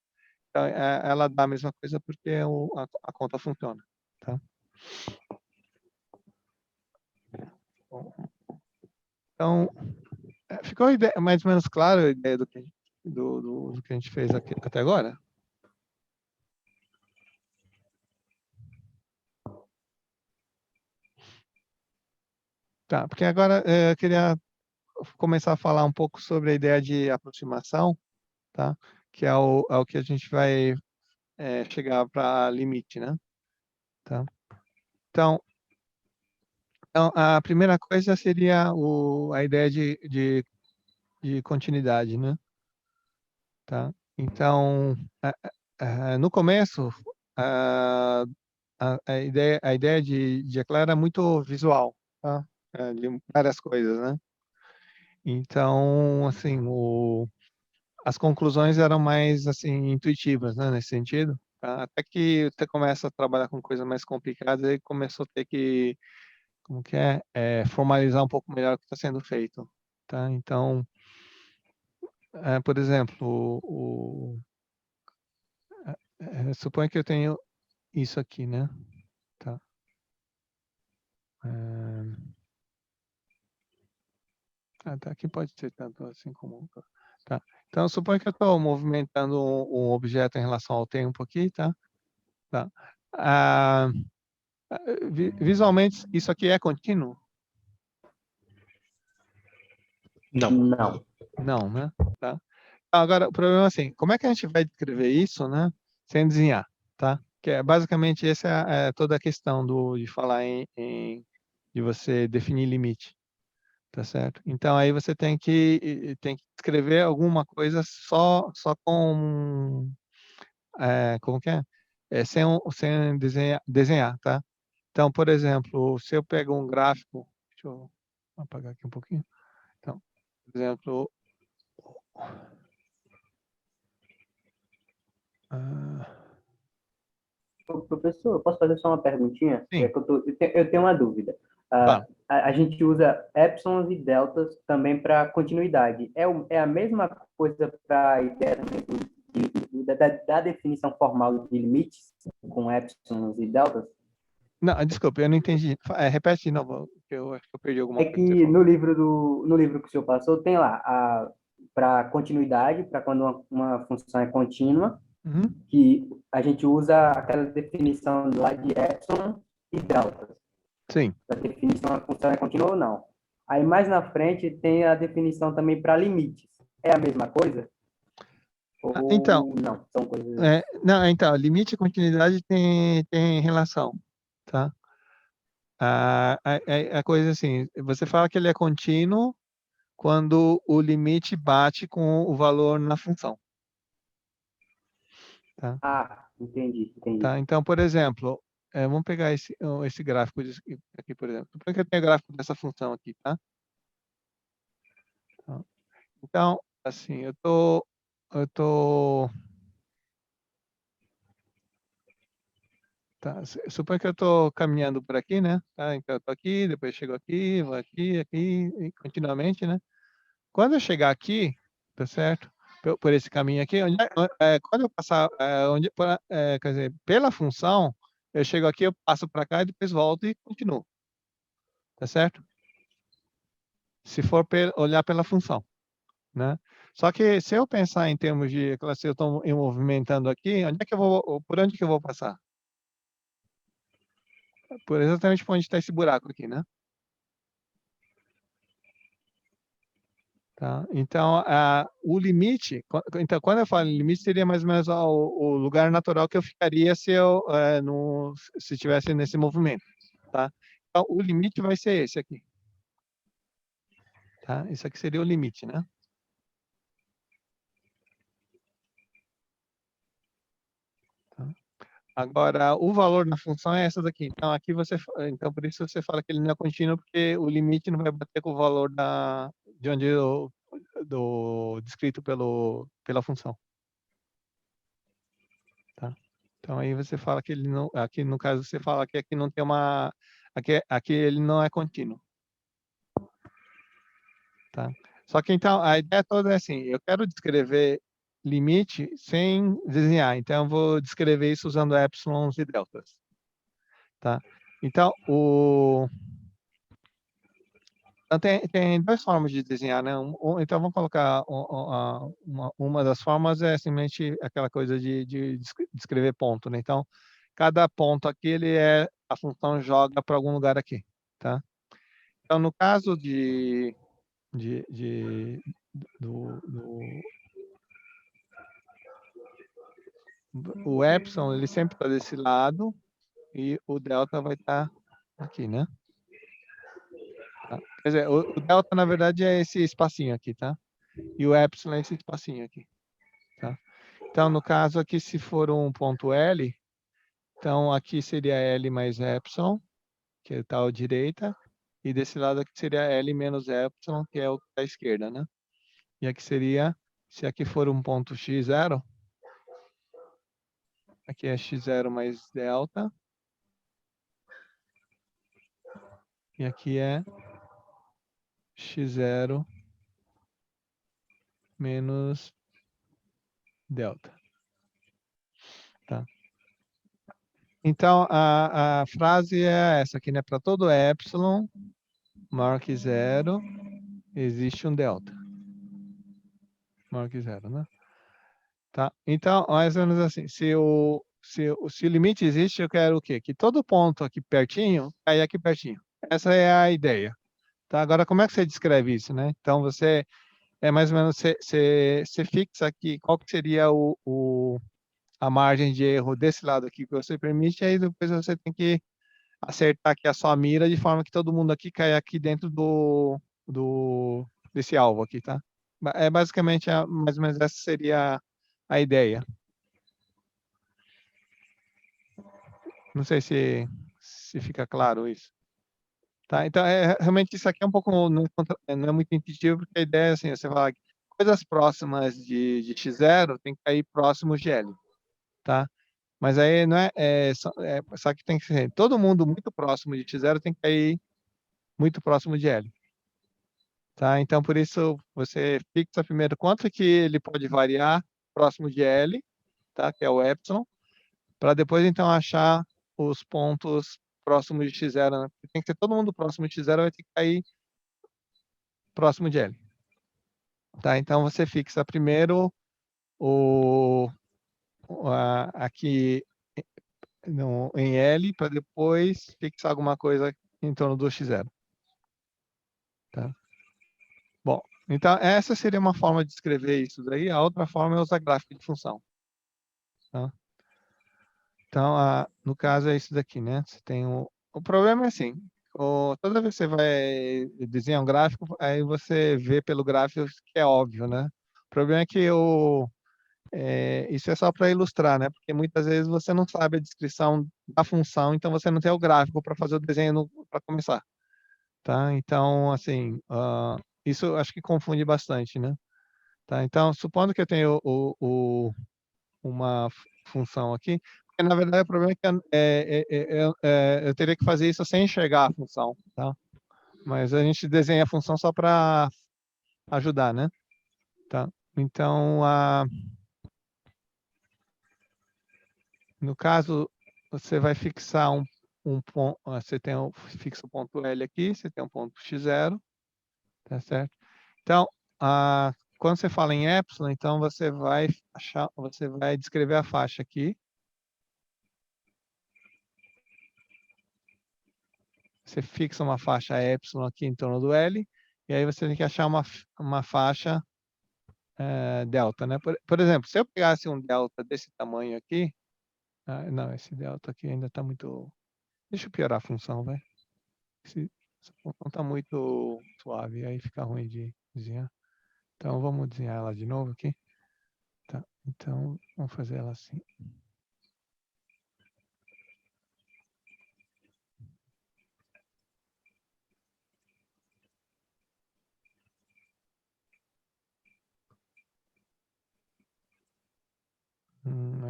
Então, ela dá a mesma coisa porque a conta funciona, tá? Então, ficou mais ou menos claro a ideia do que a gente fez aqui, até agora? Tá, porque agora eu queria começar a falar um pouco sobre a ideia de aproximação, tá? Que é o que a gente vai chegar para limite, né? Tá? Então, Então, a primeira coisa seria a ideia de continuidade, né? Tá? Então, no começo, a, a ideia de Eclair era muito visual, tá? De várias coisas, né? Então, assim, as conclusões eram mais, assim, intuitivas, né, nesse sentido. Tá? Até que você começa a trabalhar com coisas mais complicadas, aí começou a ter que, como que formalizar um pouco melhor o que está sendo feito, tá? Então, por exemplo, suponho que eu tenho isso aqui, né? Tá. Tá, aqui pode ser tanto assim como... Tá. Então, suponho que eu estou movimentando um objeto em relação ao tempo aqui, tá? Tá. Ah, visualmente, isso aqui é contínuo? Não. Não. Não, né? Tá. Agora, o problema é assim, como é que a gente vai descrever isso, né? Sem desenhar, tá? Que é basicamente essa é toda a questão de falar de você definir limite, tá certo? Então aí você tem que escrever alguma coisa só com como que é? Sem desenhar, tá? Então, por exemplo, se eu pego um gráfico, deixa eu apagar aqui um pouquinho. Então, por exemplo, ah, Professor, eu posso fazer só uma perguntinha? É sim, que eu tenho uma dúvida. claro. A gente usa epsilons e deltas também para continuidade. É a mesma coisa para a ideia também da definição formal de limites com epsilons e deltas? Não, desculpa, eu não entendi. Repete de novo, que eu acho que eu perdi alguma É coisa que você que falou. no livro que o senhor passou, tem lá para continuidade, para quando uma função é contínua, Uhum. que a gente usa aquela definição lá de epsilon e delta, Sim. para definir se uma função é contínua ou não. Aí mais na frente tem a definição também para limites. É a mesma coisa? Então, Ou não? São coisas. não, então, limite e continuidade tem relação, tá? A coisa assim, você fala que ele é contínuo quando o limite bate com o valor na função, tá? Ah, entendi, entendi. Tá? Então, por exemplo, vamos pegar esse gráfico aqui, por exemplo. Suponho que eu tenho o gráfico dessa função aqui, tá? Então, assim, eu tô tá, suponho que eu estou caminhando por aqui, né? Tá? Então, eu estou aqui, depois chego aqui, vou aqui, e continuamente, né? Quando eu chegar aqui, tá certo? Por esse caminho aqui, quando eu passar, quer dizer, pela função, eu chego aqui, eu passo para cá e depois volto e continuo, tá certo? Se for olhar pela função, né? Só que se eu pensar em termos de, se eu estou movimentando aqui, por onde que eu vou passar? Exatamente por onde está esse buraco aqui, né? Tá? Então, o limite, então, quando eu falo em limite, seria mais ou menos o lugar natural que eu ficaria se eu se estivesse nesse movimento, tá? Então, o limite vai ser esse aqui, tá? Isso aqui seria o limite, né? Tá? Agora, o valor na função é essa daqui. Então, então por isso você fala que ele não é contínuo, porque o limite não vai bater com o valor de onde descrito pela função. Tá? Então aí você fala que ele não, aqui no caso você fala que aqui não tem aqui ele não é contínuo, tá? Só que então a ideia toda é assim, eu quero descrever limite sem desenhar, então eu vou descrever isso usando epsilons e deltas, tá? Então então, tem duas formas de desenhar, né? Então vamos colocar uma das formas é simplesmente aquela coisa de descrever ponto, né? Então cada ponto aqui a função joga para algum lugar aqui, tá? Então no caso do, o epsilon ele sempre está desse lado e o delta vai estar aqui, né? Tá? Quer dizer, o delta, na verdade, é esse espacinho aqui, tá? E o epsilon é esse espacinho aqui, tá? Então, no caso aqui, se for um ponto L, então aqui seria L mais epsilon, que está à direita, e desse lado aqui seria L menos epsilon, que é o da esquerda, né? E aqui seria, se aqui for um ponto x0, aqui é x0 mais delta, e aqui é x0 menos delta. Tá? Então, a frase é essa aqui, né? Para todo epsilon maior que 0, existe um delta. Maior que 0, né? Tá? Então, mais ou menos assim, se o limite existe, eu quero o quê? Que todo ponto aqui pertinho caia aqui pertinho. Essa é a ideia. Tá? Agora, como é que você descreve isso, né? Então, você, mais ou menos, você fixa aqui qual que seria a margem de erro desse lado aqui que você permite, e aí depois você tem que acertar aqui a sua mira de forma que todo mundo aqui caia aqui dentro desse alvo aqui, tá? É basicamente, mais ou menos essa seria a ideia. Não sei se fica claro isso. Tá? Então, realmente isso aqui é um pouco, não é muito intuitivo, porque a ideia é assim, você fala que coisas próximas de x0 tem que cair próximo de L, tá? Mas aí não só que tem que ser, todo mundo muito próximo de x0 tem que cair muito próximo de L. Tá? Então, por isso, você fixa primeiro quanto que ele pode variar próximo de L, tá? Que é o epsilon, para depois, então, achar os pontos próximos de x0, né? Tem que ser todo mundo próximo de x0, vai ter que cair próximo de L. Tá? Então, você fixa primeiro aqui em L, para depois fixar alguma coisa em torno do x0. Tá? Bom, então essa seria uma forma de escrever isso daí. A outra forma é usar gráfico de função. Tá? Então, no caso é isso daqui, né? Você tem o problema é assim, toda vez que você vai desenhar um gráfico, aí você vê pelo gráfico que é óbvio, né? O problema é que isso é só para ilustrar, né? Porque muitas vezes você não sabe a descrição da função, então você não tem o gráfico para fazer o desenho para começar. Tá? Então, assim, isso eu acho que confunde bastante, né? Tá? Então, supondo que eu tenho uma função aqui, porque na verdade o problema é que eu teria que fazer isso sem enxergar a função, tá? Mas a gente desenha a função só para ajudar, né? Tá? Então, no caso, você vai fixar um ponto, você fixa o ponto L aqui, você tem um ponto x0, tá certo? Então, quando você fala em epsilon, então você vai descrever a faixa aqui. Você fixa uma faixa epsilon aqui em torno do L, e aí você tem que achar uma faixa delta, né? Por exemplo, se eu pegasse um delta desse tamanho aqui, não, esse delta aqui ainda está muito... Deixa eu piorar a função, vai. Essa função está muito suave, aí fica ruim de desenhar. Então, vamos desenhar ela de novo aqui. Tá, então, vamos fazer ela assim.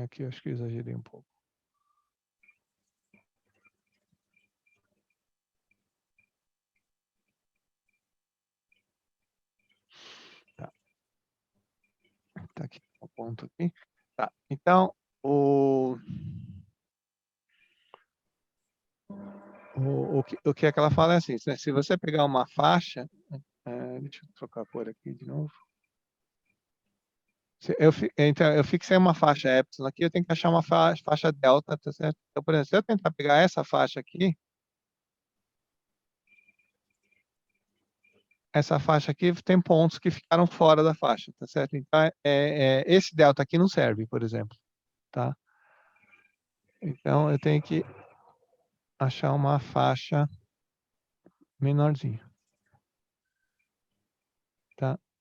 Aqui eu acho que eu exagerei um pouco. Tá, tá aqui o ponto aqui. Tá, então, o que é que ela fala é assim, né? Se você pegar uma faixa, deixa eu trocar a cor aqui de novo. Então, eu fixei uma faixa epsilon aqui, eu tenho que achar uma faixa delta, tá certo? Então, por exemplo, se eu tentar pegar essa faixa aqui tem pontos que ficaram fora da faixa, tá certo? Então, esse delta aqui não serve, por exemplo, tá? Então, eu tenho que achar uma faixa menorzinha.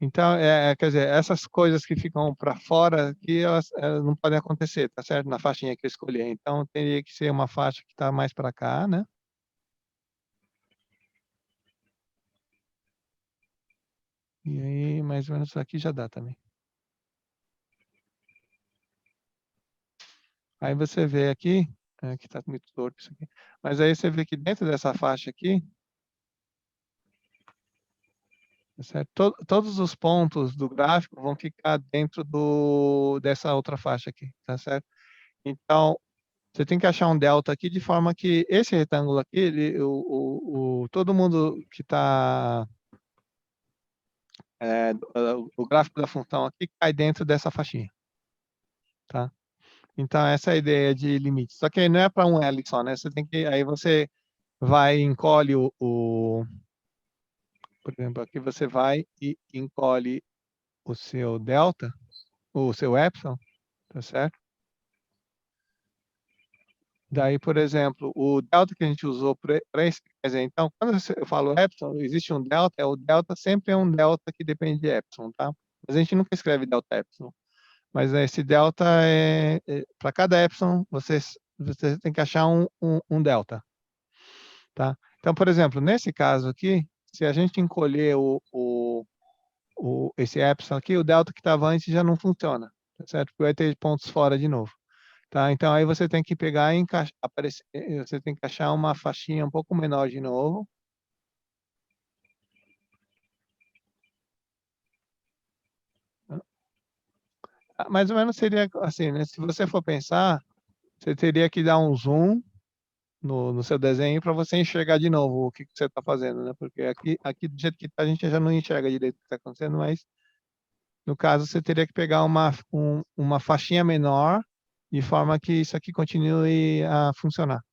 Então, quer dizer, essas coisas que ficam para fora aqui, elas não podem acontecer, tá certo? Na faixinha que eu escolhi. Então, teria que ser uma faixa que está mais para cá, né? E aí, mais ou menos aqui já dá também. Aí você vê aqui, que está muito torto isso aqui, mas aí você vê que dentro dessa faixa aqui, tá certo? Todos os pontos do gráfico vão ficar dentro dessa outra faixa aqui, tá certo? Então, você tem que achar um delta aqui de forma que esse retângulo aqui, todo mundo que está... o gráfico da função aqui cai dentro dessa faixinha, tá? Então, essa é a ideia de limite. Só que aí não é para um L só, né? Você tem que... Aí você vai e encolhe por exemplo, aqui você vai e encolhe o seu delta, o seu epsilon, tá certo? Daí, por exemplo, o delta que a gente usou para esse, quer dizer, então, quando eu falo epsilon, existe um delta, o delta sempre é um delta que depende de epsilon, tá? Mas a gente nunca escreve delta epsilon. Mas esse delta para cada epsilon, você tem que achar um delta, tá? Então, por exemplo, nesse caso aqui, se a gente encolher esse epsilon aqui, o delta que estava antes já não funciona, tá certo? Porque vai ter pontos fora de novo. Tá? Então aí você tem que pegar e encaixar, você tem que achar uma faixinha um pouco menor de novo. Mais ou menos seria assim, né? Se você for pensar, você teria que dar um zoom no seu desenho para você enxergar de novo o que você está fazendo, né? Porque aqui do jeito que tá, a gente já não enxerga direito o que está acontecendo, mas no caso você teria que pegar uma faixinha menor de forma que isso aqui continue a funcionar,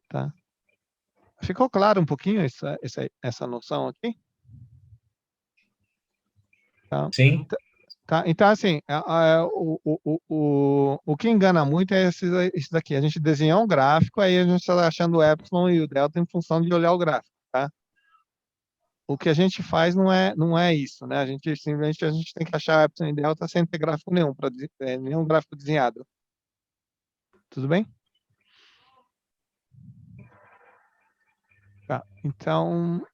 tá? Ficou claro um pouquinho essa noção aqui? Tá? Sim. Tá? Então, assim, o que engana muito é isso daqui. A gente desenhar um gráfico, aí a gente está achando o epsilon e o delta em função de olhar o gráfico, tá? O que a gente faz não é isso, né? Simplesmente a gente tem que achar o epsilon e delta sem ter gráfico nenhum, nenhum gráfico desenhado. Tudo bem? Tá. Então,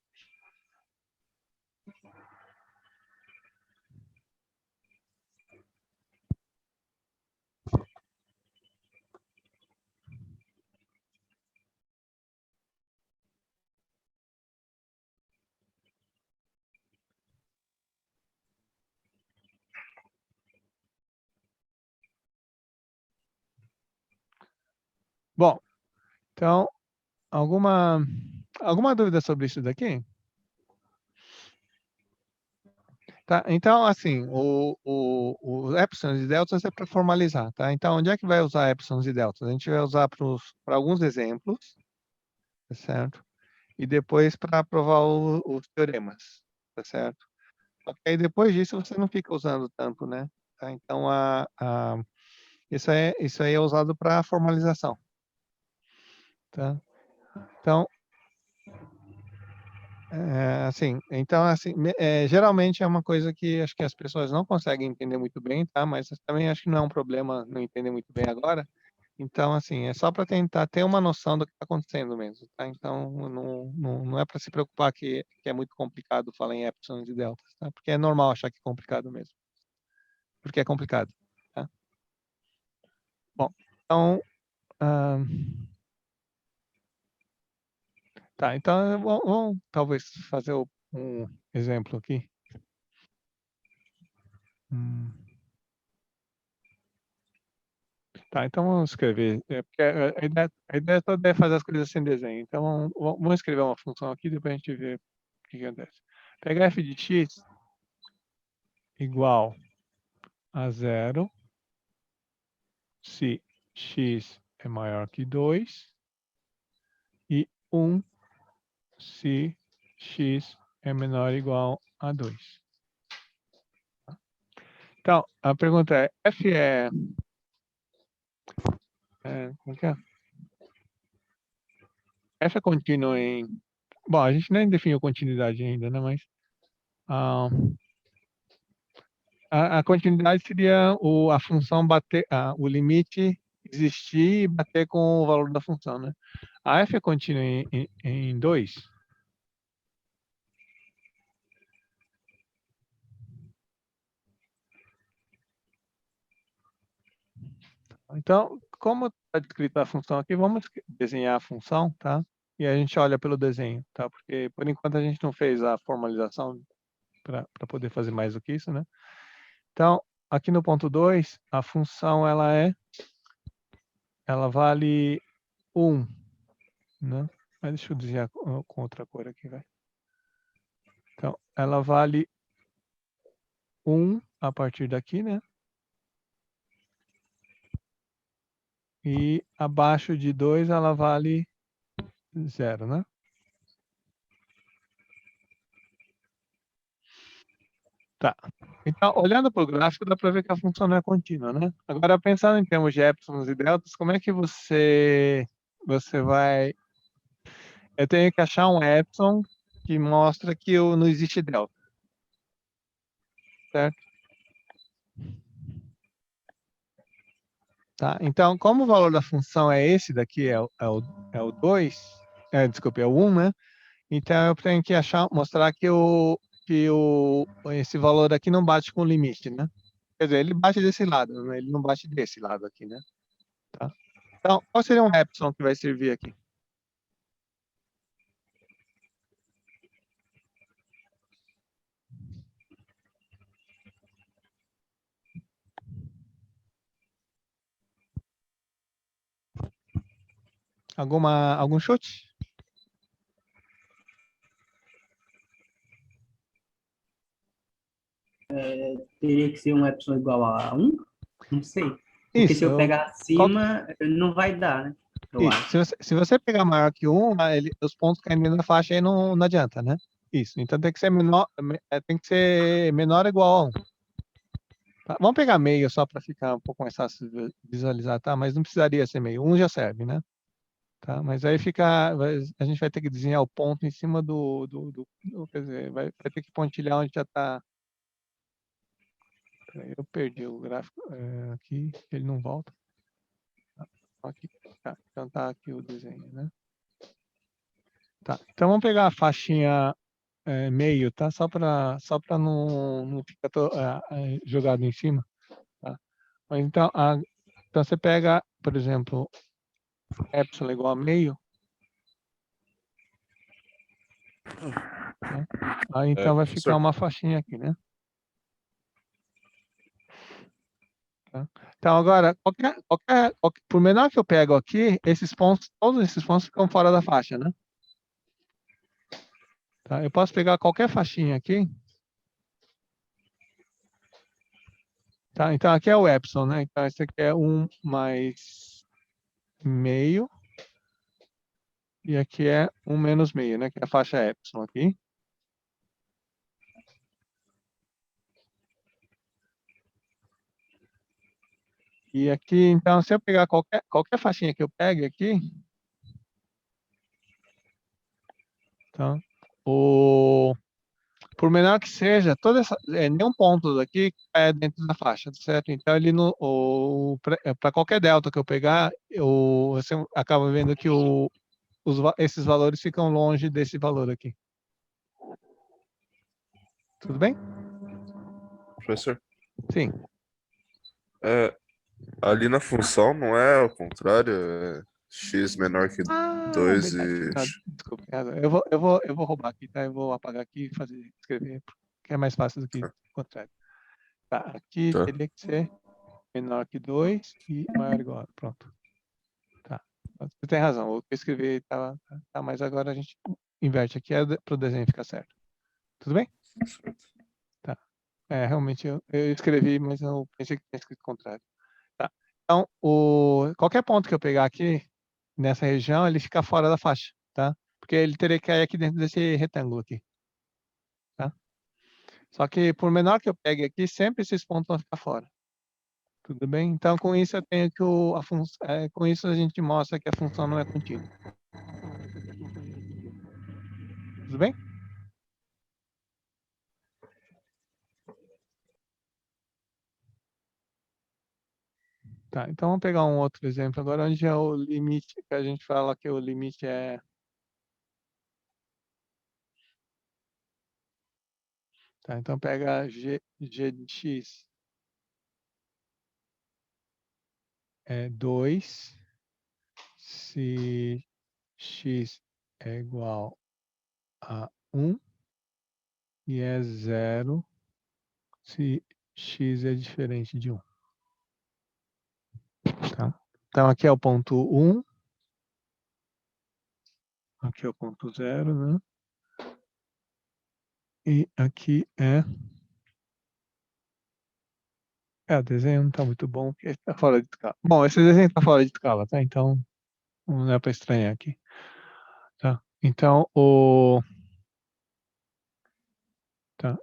bom, então, alguma dúvida sobre isso daqui? Tá? Então, assim, o epsilons e deltas é para formalizar, tá? Então, onde é que vai usar epsilons e deltas? A gente vai usar para alguns exemplos, tá certo? E depois para provar os teoremas, tá certo? Só que aí depois disso você não fica usando tanto, né? Tá? Então, isso aí é usado para formalização, tá? Então, geralmente é uma coisa que acho que as pessoas não conseguem entender muito bem, tá? Mas também acho que não é um problema não entender muito bem agora. Então, assim, é só para tentar ter uma noção do que está acontecendo mesmo, tá? Então, não é para se preocupar que é muito complicado falar em epsilons e deltas, tá? Porque é normal achar que é complicado mesmo. Porque é complicado, tá? Bom, então, ah, tá, então vamos talvez fazer um exemplo aqui. Tá, então vamos escrever. Porque a ideia toda é fazer as coisas sem desenho. Então vamos escrever uma função aqui, depois a gente vê o que acontece. Pega f de x igual a 0 se x é maior que 2 e 1 se x é menor ou igual a 2. Então, a pergunta é, f como que é? F é contínuo em... Bom, a gente nem definiu continuidade ainda, né? Mas A continuidade seria a função bater, o limite existir e bater com o valor da função, né? A f é contínua em 2. Então, como está descrita a função aqui, vamos desenhar a função, tá? E a gente olha pelo desenho, tá? Porque, por enquanto, a gente não fez a formalização para poder fazer mais do que isso, né? Então, aqui no ponto 2, a função, ela vale 1, né? Mas deixa eu desenhar com outra cor aqui, vai. Então, ela vale 1 a partir daqui, né? E abaixo de 2 ela vale 0, né? Tá. Então, olhando para o gráfico, dá para ver que a função não é contínua, né? Agora, pensando em termos de épsilons e deltas, como é que você vai... Eu tenho que achar um épsilon que mostra que não existe delta. Certo? Tá? Então, como o valor da função é esse daqui, é o 2, desculpe, é o 1, né? Então, eu tenho que mostrar que esse valor aqui não bate com o limite, né? Quer dizer, ele bate desse lado, né? Ele não bate desse lado aqui, né? Tá? Então, qual seria um epsilon que vai servir aqui? Algum chute? Teria que ser um epsilon igual a 1? Não sei. Porque se Isso. eu pegar Qual- acima, não vai dar, né? Eu Isso. acho. Se você pegar maior que 1, os pontos caindo dentro da faixa aí não adianta, né? Isso. Então tem que ser menor ou igual a 1. Tá? Vamos pegar meio só para ficar um pouco mais fácil de visualizar, tá? Mas não precisaria ser meio. 1 já serve, né? Tá? Mas aí a gente vai ter que desenhar o ponto em cima quer dizer, vai ter que pontilhar onde já está. Eu perdi o gráfico aqui, ele não volta. Aqui, tá. Então tá aqui o desenho, né? Tá. Então vamos pegar a faixinha meio, tá? Só para não ficar jogado em cima, tá? Mas então, então você pega, por exemplo, epsilon igual a meio, tá? Aí então vai ficar Professor, uma faixinha aqui, né? Tá? Então agora, por menor que eu pego aqui, todos esses pontos ficam fora da faixa, né? Tá? Eu posso pegar qualquer faixinha aqui. Tá? Então aqui é o epsilon, né? Então esse aqui é 1 mais meio. E aqui é 1 menos meio, né? Que é a faixa epsilon aqui. E aqui, então, se eu pegar qualquer faixinha que eu pegue aqui, tá? Por menor que seja, nenhum ponto daqui é dentro da faixa, certo? Então, ele para qualquer delta que eu pegar, você acaba vendo que esses valores ficam longe desse valor aqui. Tudo bem? professor, Sim. ali na função não é ao contrário, é x menor que 2 Verdade. e... Não, desculpa, tem razão. Eu vou roubar aqui, tá? Eu vou apagar aqui e escrever, que é mais fácil do que o contrário. Tá, aqui Tá. teria que ser menor que 2 e maior ou igual a... Pronto. Tá. Você tem razão, o que eu escrevi tá, mas agora a gente inverte aqui para o desenho ficar certo. Tudo bem? Tá. Realmente eu escrevi, mas eu pensei que tinha escrito o contrário. Tá. Então, qualquer ponto que eu pegar aqui, nessa região, ele fica fora da faixa, tá? Porque ele teria que cair aqui dentro desse retângulo aqui, tá? Só que por menor que eu pegue aqui, sempre esses pontos vão ficar fora. Tudo bem? Então, com isso eu tenho que com isso a gente mostra que a função não é contínua. Tudo bem? Tá, então vamos pegar um outro exemplo agora, onde é o limite, que a gente fala que o limite é... Tá, então pega g de x é 2, se x é igual a 1 e é 0 se x é diferente de 1. Tá? Então aqui é o ponto 1, aqui é o ponto 0, né? E aqui o desenho não está muito bom, porque está fora de escala. Bom, esse desenho está fora de escala, tá? Então não é para estranhar aqui. Tá? Então,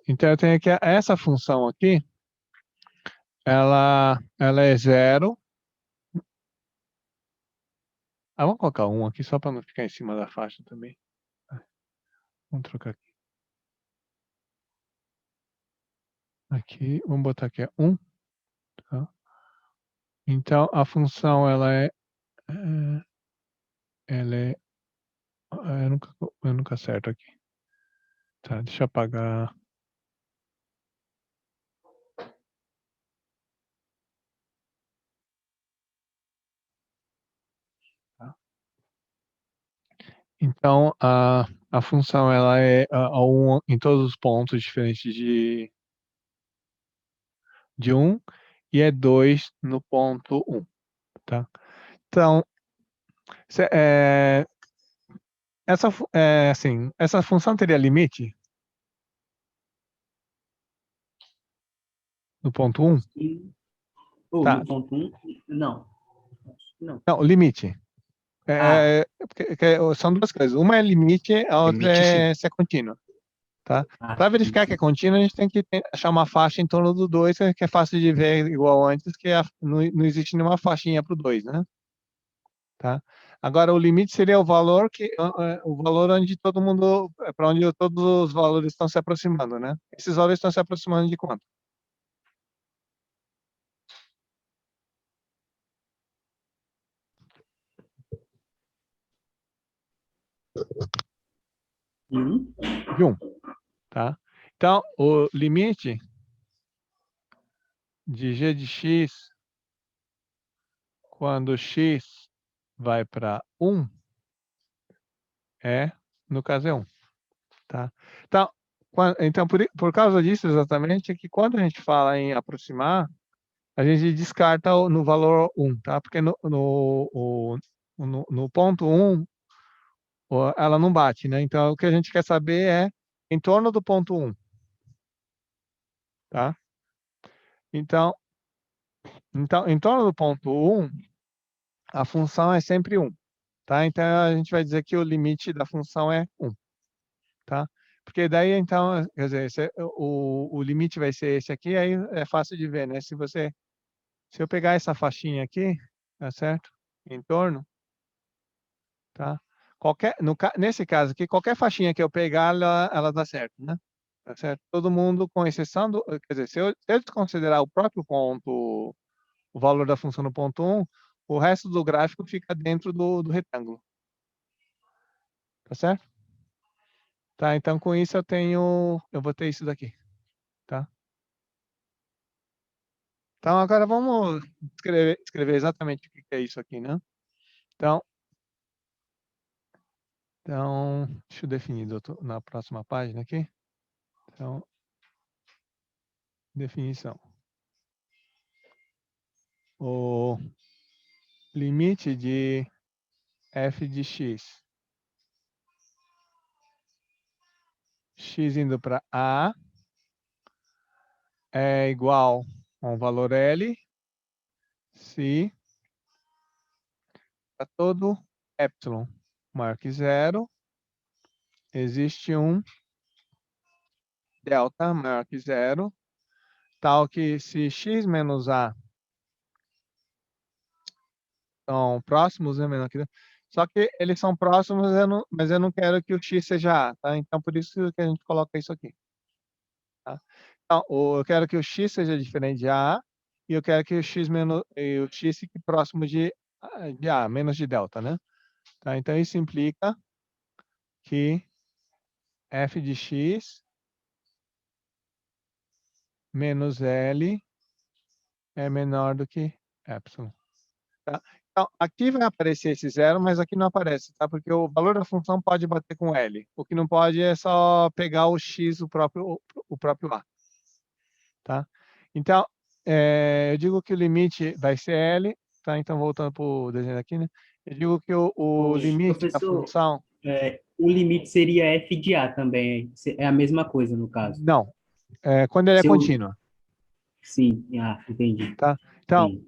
então eu tenho aqui essa função aqui, ela é 0. Vamos colocar 1 aqui só para não ficar em cima da faixa também. Vamos trocar aqui. Aqui, vamos botar aqui 1. Tá? Então a função ela é eu nunca acerto aqui. Tá, deixa eu apagar. Tá? Então a função ela é 1 em todos os pontos diferentes de 1 e é 2 no ponto 1. Tá? Então essa função teria limite no ponto 1? Tá. No ponto 1, não. Não. Não, o limite. São duas coisas. Uma é limite, a outra Limite, é se é contínua. Tá? Para verificar que é contínua, a gente tem que achar uma faixa em torno do 2, que é fácil de ver igual antes, que não existe nenhuma faixinha para o 2, né? Tá? Agora, o limite seria o valor onde todo mundo, para onde todos os valores estão se aproximando, né? Esses valores estão se aproximando de quanto? De 1. Tá? Então, o limite de g de x quando x vai para 1 no caso é 1. Tá? Então por causa disso exatamente, é que quando a gente fala em aproximar, a gente descarta no valor 1, tá? Porque no ponto 1, ela não bate, né? Então o que a gente quer saber é em torno do ponto 1. Tá? Então, em torno do ponto 1, a função é sempre 1. Tá? Então a gente vai dizer que o limite da função é 1. Tá? Porque daí, então, quer dizer, o limite vai ser esse aqui, aí é fácil de ver, né? Se eu pegar essa faixinha aqui, tá certo? Em torno, tá? Nesse caso aqui, qualquer faixinha que eu pegar, ela dá certo, né? Tá certo? Todo mundo, com exceção do... Quer dizer, se eu desconsiderar o próprio ponto, o valor da função no ponto 1, o resto do gráfico fica dentro do retângulo. Tá certo? Tá, então com isso eu vou ter isso daqui, tá? Então agora vamos escrever exatamente o que é isso aqui, né? Então deixa eu definir na próxima página aqui. Então, definição. O limite de f de x indo para a é igual a um valor L se para todo epsilon maior que 0 existe um delta maior que 0, tal que se x menos a são próximos, né, menor que 0, só que eles são próximos, mas eu não quero que o x seja a, tá? Então por isso que a gente coloca isso aqui. Tá? Então, eu quero que o x seja diferente de a, e eu quero que o x fique próximo de A, menos de delta, né? Tá? Então, isso implica que f de x menos L é menor do que epsilon. Tá? Então, aqui vai aparecer esse zero, mas aqui não aparece, tá? Porque o valor da função pode bater com L. O que não pode é só pegar o x, o próprio A. Tá? Então, eu digo que o limite vai ser L, tá? Então, voltando para o desenho aqui, né? Eu digo que o limite da Professor, função... o limite seria f de a também. É a mesma coisa, no caso. Não, quando ele é Se eu- contínuo, Sim, entendi. tá? Então, Sim.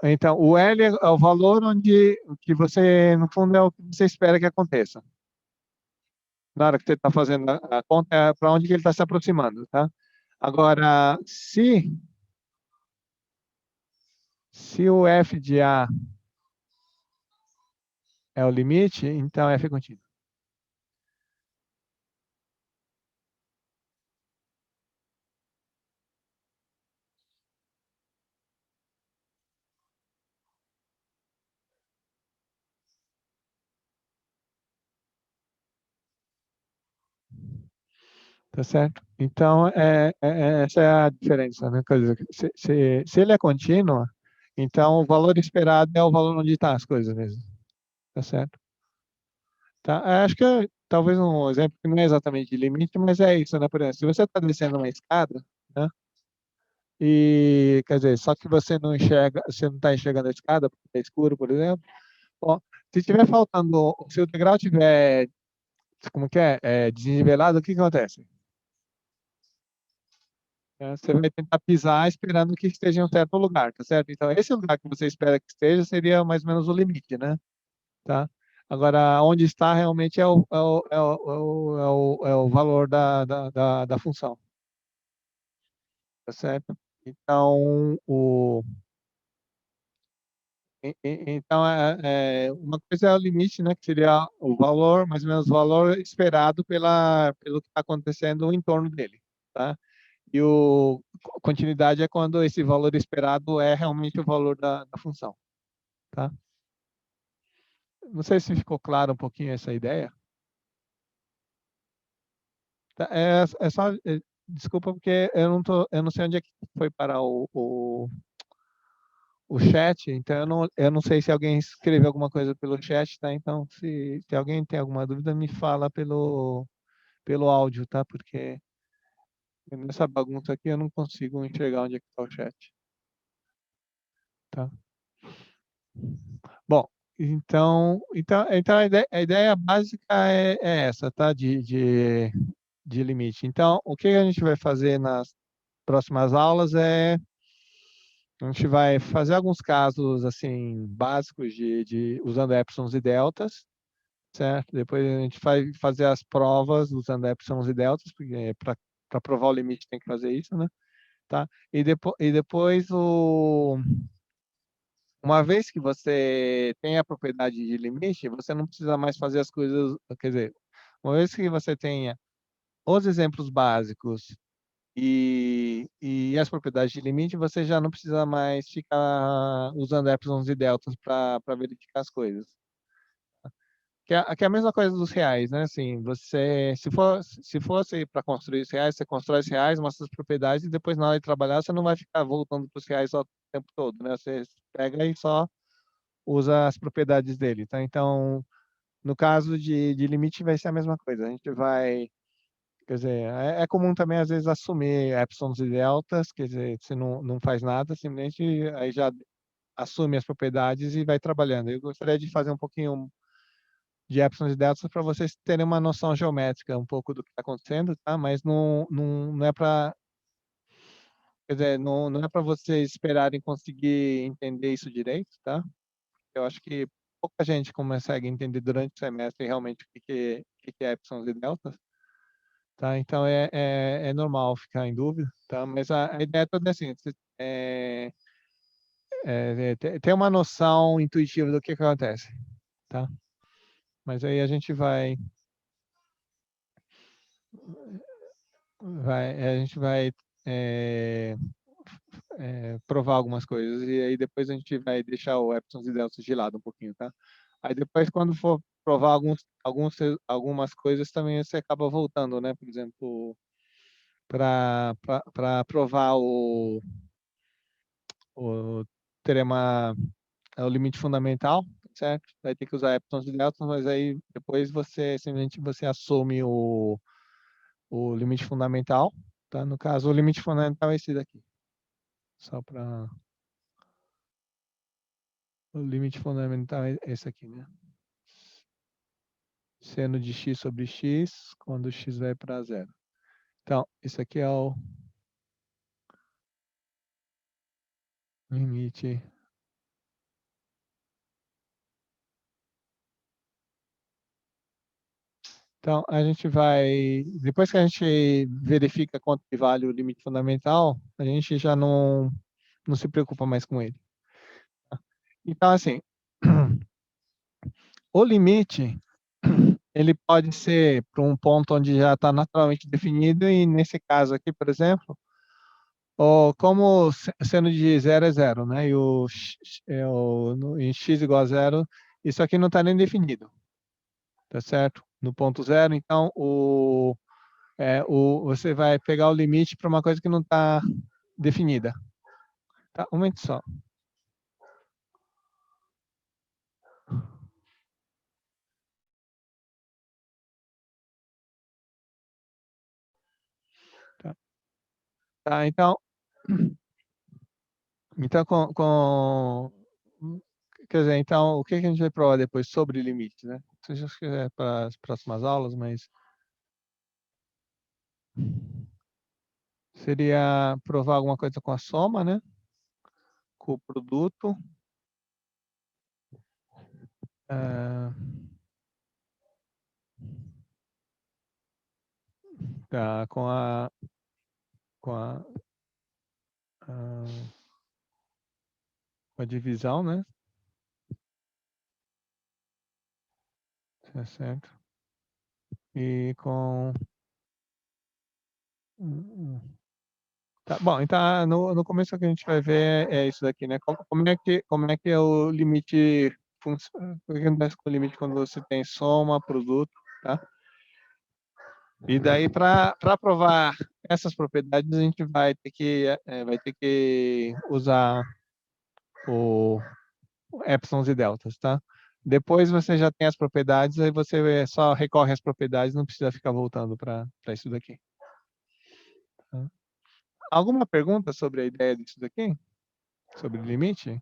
então, o L é o valor onde que você, no fundo, é o que você espera que aconteça. Na hora que você está fazendo a conta, é para onde que ele está se aproximando, tá? Agora, se o f de A é o limite, então f é contínuo. Tá certo? Então, essa é a diferença, né? Quer dizer, se ele é contínuo, então o valor esperado é o valor onde está as coisas mesmo. Tá certo? Tá? Acho que talvez um exemplo que não é exatamente de limite, mas é isso, né? Por exemplo, se você está descendo uma escada, né? E, quer dizer, só que você não enxerga, você não está enxergando a escada porque é escuro, por exemplo. Bom, se tiver faltando, se o degrau tiver, como que desnivelado, o que acontece? Você vai tentar pisar esperando que esteja em um certo lugar, tá certo? Então, esse lugar que você espera que esteja seria mais ou menos o limite, né? Tá? Agora, onde está realmente é o valor da função, tá certo? Então, então uma coisa é o limite, né? Que seria o valor, mais ou menos o valor esperado pelo que está acontecendo em torno dele, tá? E continuidade é quando esse valor esperado é realmente o valor da função, tá? Não sei se ficou claro um pouquinho essa ideia. Tá, é só, desculpa porque eu não sei onde é que foi parar o chat, então eu não sei se alguém escreveu alguma coisa pelo chat, tá? Então, se alguém tem alguma dúvida, me fala pelo áudio, tá? Porque nessa bagunça aqui eu não consigo enxergar onde é que está o chat, tá? Bom, então a ideia básica é essa, tá? De limite. Então, o que a gente vai fazer nas próximas aulas a gente vai fazer alguns casos assim básicos usando epsilons e deltas, certo? Depois a gente vai fazer as provas usando epsilons e deltas, porque para provar o limite tem que fazer isso, né? Tá? E depois uma vez que você tem a propriedade de limite, você não precisa mais fazer as coisas, quer dizer, uma vez que você tenha os exemplos básicos e as propriedades de limite, você já não precisa mais ficar usando epsilons e deltas para verificar as coisas. Que é a mesma coisa dos reais, né? Assim, se fosse para construir os reais, você constrói os reais, mostra as propriedades e depois na hora de trabalhar você não vai ficar voltando para os reais o tempo todo, né? Você pega e só usa as propriedades dele, tá? Então, no caso de limite vai ser a mesma coisa. A gente vai, quer dizer, é comum também às vezes assumir epsilons e deltas, quer dizer, você não faz nada, simplesmente aí já assume as propriedades e vai trabalhando. Eu gostaria de fazer um pouquinho de epsilons e deltas para vocês terem uma noção geométrica um pouco do que está acontecendo, tá? Mas não é para, quer dizer, não é para vocês esperarem conseguir entender isso direito, tá? Eu acho que pouca gente consegue entender durante o semestre realmente o que é epsilons e deltas, tá? Então é normal ficar em dúvida, tá? Mas a ideia toda é assim, ter uma noção intuitiva do que acontece, tá? Mas aí a gente a gente vai provar algumas coisas, e aí depois a gente vai deixar o epsilon e deltas de lado um pouquinho, tá? Aí depois, quando for provar algumas coisas, também você acaba voltando, né? Por exemplo, para provar o teorema, o limite fundamental, certo? Vai ter que usar epsilon e deltas, mas aí depois você simplesmente você assume o limite fundamental, tá? No caso, o limite fundamental é esse daqui. Só para... O limite fundamental é esse aqui, né? Seno de x sobre x, quando x vai para zero. Então, isso aqui é o limite. Então, a gente vai... Depois que a gente verifica quanto que vale o limite fundamental, a gente já não se preocupa mais com ele. Então, assim, o limite, ele pode ser para um ponto onde já está naturalmente definido, e nesse caso aqui, por exemplo, como seno de 0 é 0, né? E em x igual a 0, isso aqui não está nem definido. Tá certo? No ponto 0, então, você vai pegar o limite para uma coisa que não está definida. Tá? Um momento só. Tá, então, quer dizer, então, o que a gente vai provar depois sobre limites, né? Se você quiser para as próximas aulas, mas seria provar alguma coisa com a soma, né? Com o produto. Tá, com a divisão, né? Tá certo. E com... Tá bom, então no começo o que a gente vai ver é isso daqui, né? Como é que é o limite funciona? O que acontece com o limite quando você tem soma, produto, tá? E daí, para provar essas propriedades, a gente vai ter que usar o epsilons e deltas, tá? Depois você já tem as propriedades, aí você só recorre às propriedades, não precisa ficar voltando para isso daqui. Tá? Alguma pergunta sobre a ideia disso daqui? Sobre o limite?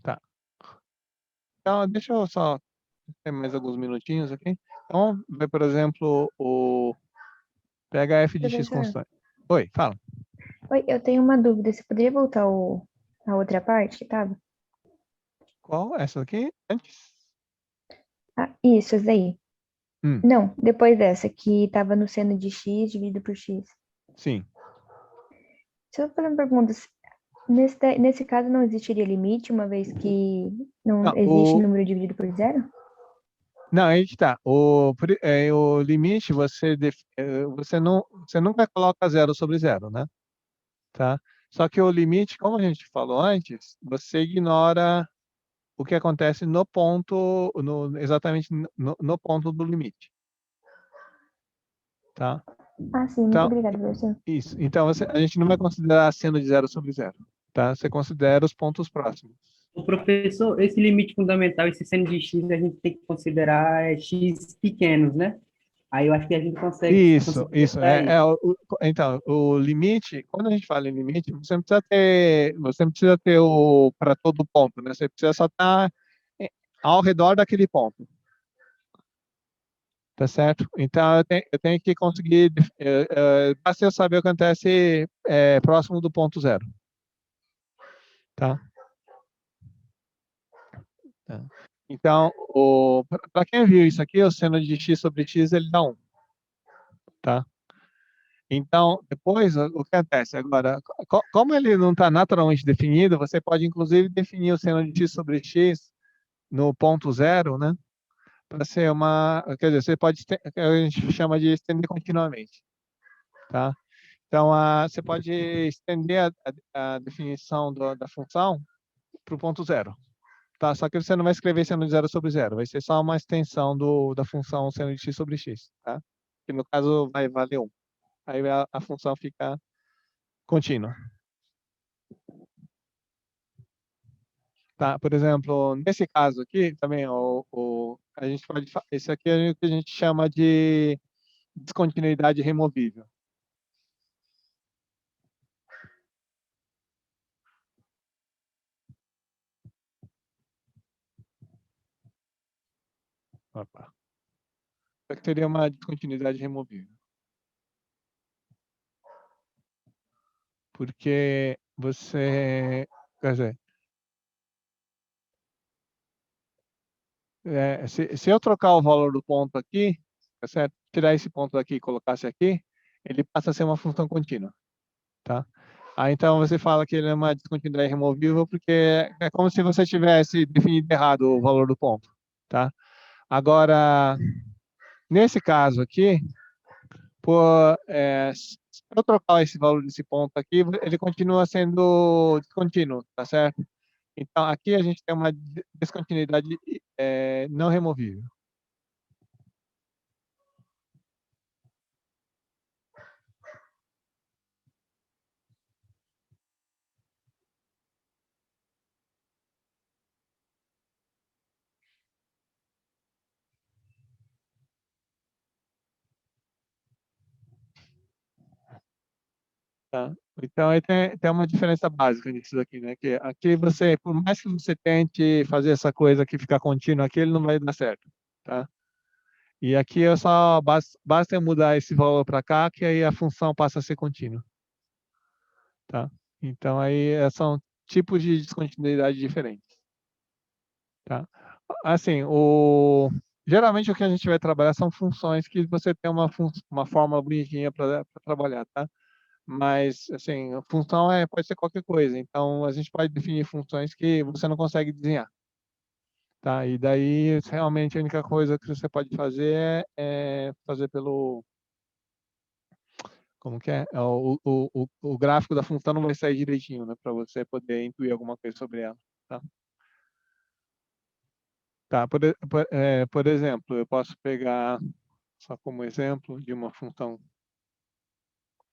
Tá. Então, deixa eu só ter mais alguns minutinhos aqui. Então, vai, por exemplo, pega f de x Professor. constante. Oi, fala. Oi, eu tenho uma dúvida. Você poderia voltar a outra parte que tava? Qual? Essa aqui? Antes? Ah, isso, essa daí. Hum. Não, depois dessa, que tava no seno de x dividido por x. Sim. Deixa eu fazer uma pergunta. Nesse caso, não existiria limite, uma vez que não Não, existe número dividido por zero? Não, aí que tá. O limite, você nunca coloca zero sobre zero, né? Tá? Só que o limite, como a gente falou antes, você ignora o que acontece no ponto, exatamente no ponto do limite. Tá? Ah, sim, muito Então, obrigada, professor. isso. Então, a gente não vai considerar seno de zero sobre zero. Tá? Você considera os pontos próximos. O professor, esse limite fundamental, esse seno de x, a gente tem que considerar x pequenos, né? Aí eu acho que a gente consegue... Isso. Então, o limite, quando a gente fala em limite, você não precisa ter para todo ponto, né? Você precisa só estar ao redor daquele ponto. Tá certo? Então, eu tenho que conseguir, basta eu saber o que acontece próximo do ponto zero. Tá? Tá. Então, para quem viu isso aqui, o seno de x sobre x, ele dá 1. Tá? Então, depois, o que acontece? Agora, como ele não está naturalmente definido, você pode, inclusive, definir o seno de x sobre x no ponto zero, né? para ser uma, quer dizer, você pode, a gente chama de estender continuamente, tá? Então, você pode estender a definição da função para o ponto zero, tá? Só que você não vai escrever seno de zero sobre zero, vai ser só uma extensão da função seno de x sobre x, tá? Que no caso vai valer 1. Aí a função fica contínua. Tá? Por exemplo, nesse caso aqui, também, a gente pode, esse aqui é o que a gente chama de descontinuidade removível. Opa. Isso aqui seria uma descontinuidade removível. Porque você, quer dizer, se eu trocar o valor do ponto aqui, tá certo? Tirar esse ponto daqui e colocasse aqui, ele passa a ser uma função contínua, tá? Aí então você fala que ele é uma descontinuidade removível porque é como se você tivesse definido errado o valor do ponto, tá? Agora, nesse caso aqui, se eu trocar esse valor desse ponto aqui, ele continua sendo descontínuo, tá certo? Então, aqui a gente tem uma descontinuidade não removível. Tá? Então, aí tem uma diferença básica nisso daqui, né? Que aqui você, por mais que você tente fazer essa coisa que ficar contínua aqui, ele não vai dar certo, tá? E aqui eu só basta eu mudar esse valor para cá, que aí a função passa a ser contínua, tá? Então, aí são tipos de descontinuidade diferentes, tá? Assim, geralmente o que a gente vai trabalhar são funções que você tem uma fórmula bonitinha para trabalhar, tá? Mas, assim, a função pode ser qualquer coisa. Então, a gente pode definir funções que você não consegue desenhar, tá? E daí, realmente, a única coisa que você pode fazer é fazer pelo... Como que é? O gráfico da função não vai sair direitinho, né? Para você poder intuir alguma coisa sobre ela, tá? Tá, por exemplo, eu posso pegar, só como exemplo, de uma função,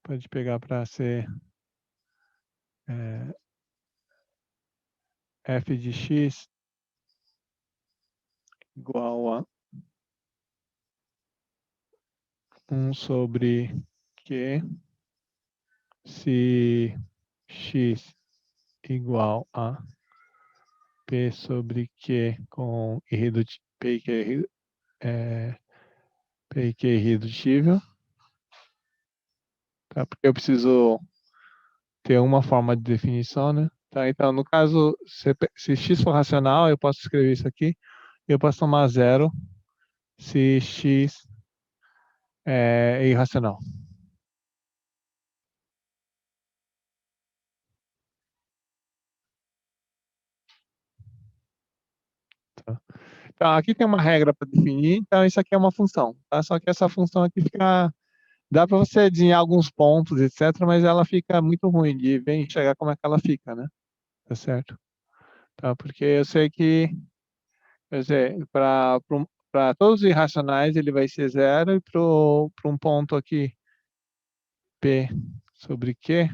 pode pegar para ser f de x igual a 1 sobre q, se x igual a p sobre q com p e q, p e q irredutível, tá? Porque eu preciso ter uma forma de definição, né? Tá? Então, no caso, se x for racional, eu posso escrever isso aqui, eu posso tomar zero se x é irracional. Tá? Então, aqui tem uma regra para definir, então isso aqui é uma função, tá? Só que essa função aqui dá para você desenhar alguns pontos, etc., mas ela fica muito ruim de ver enxergar como é que ela fica, né? Tá certo? Tá? Porque eu sei que, quer dizer, para todos os irracionais ele vai ser zero e para um ponto aqui, P sobre Q,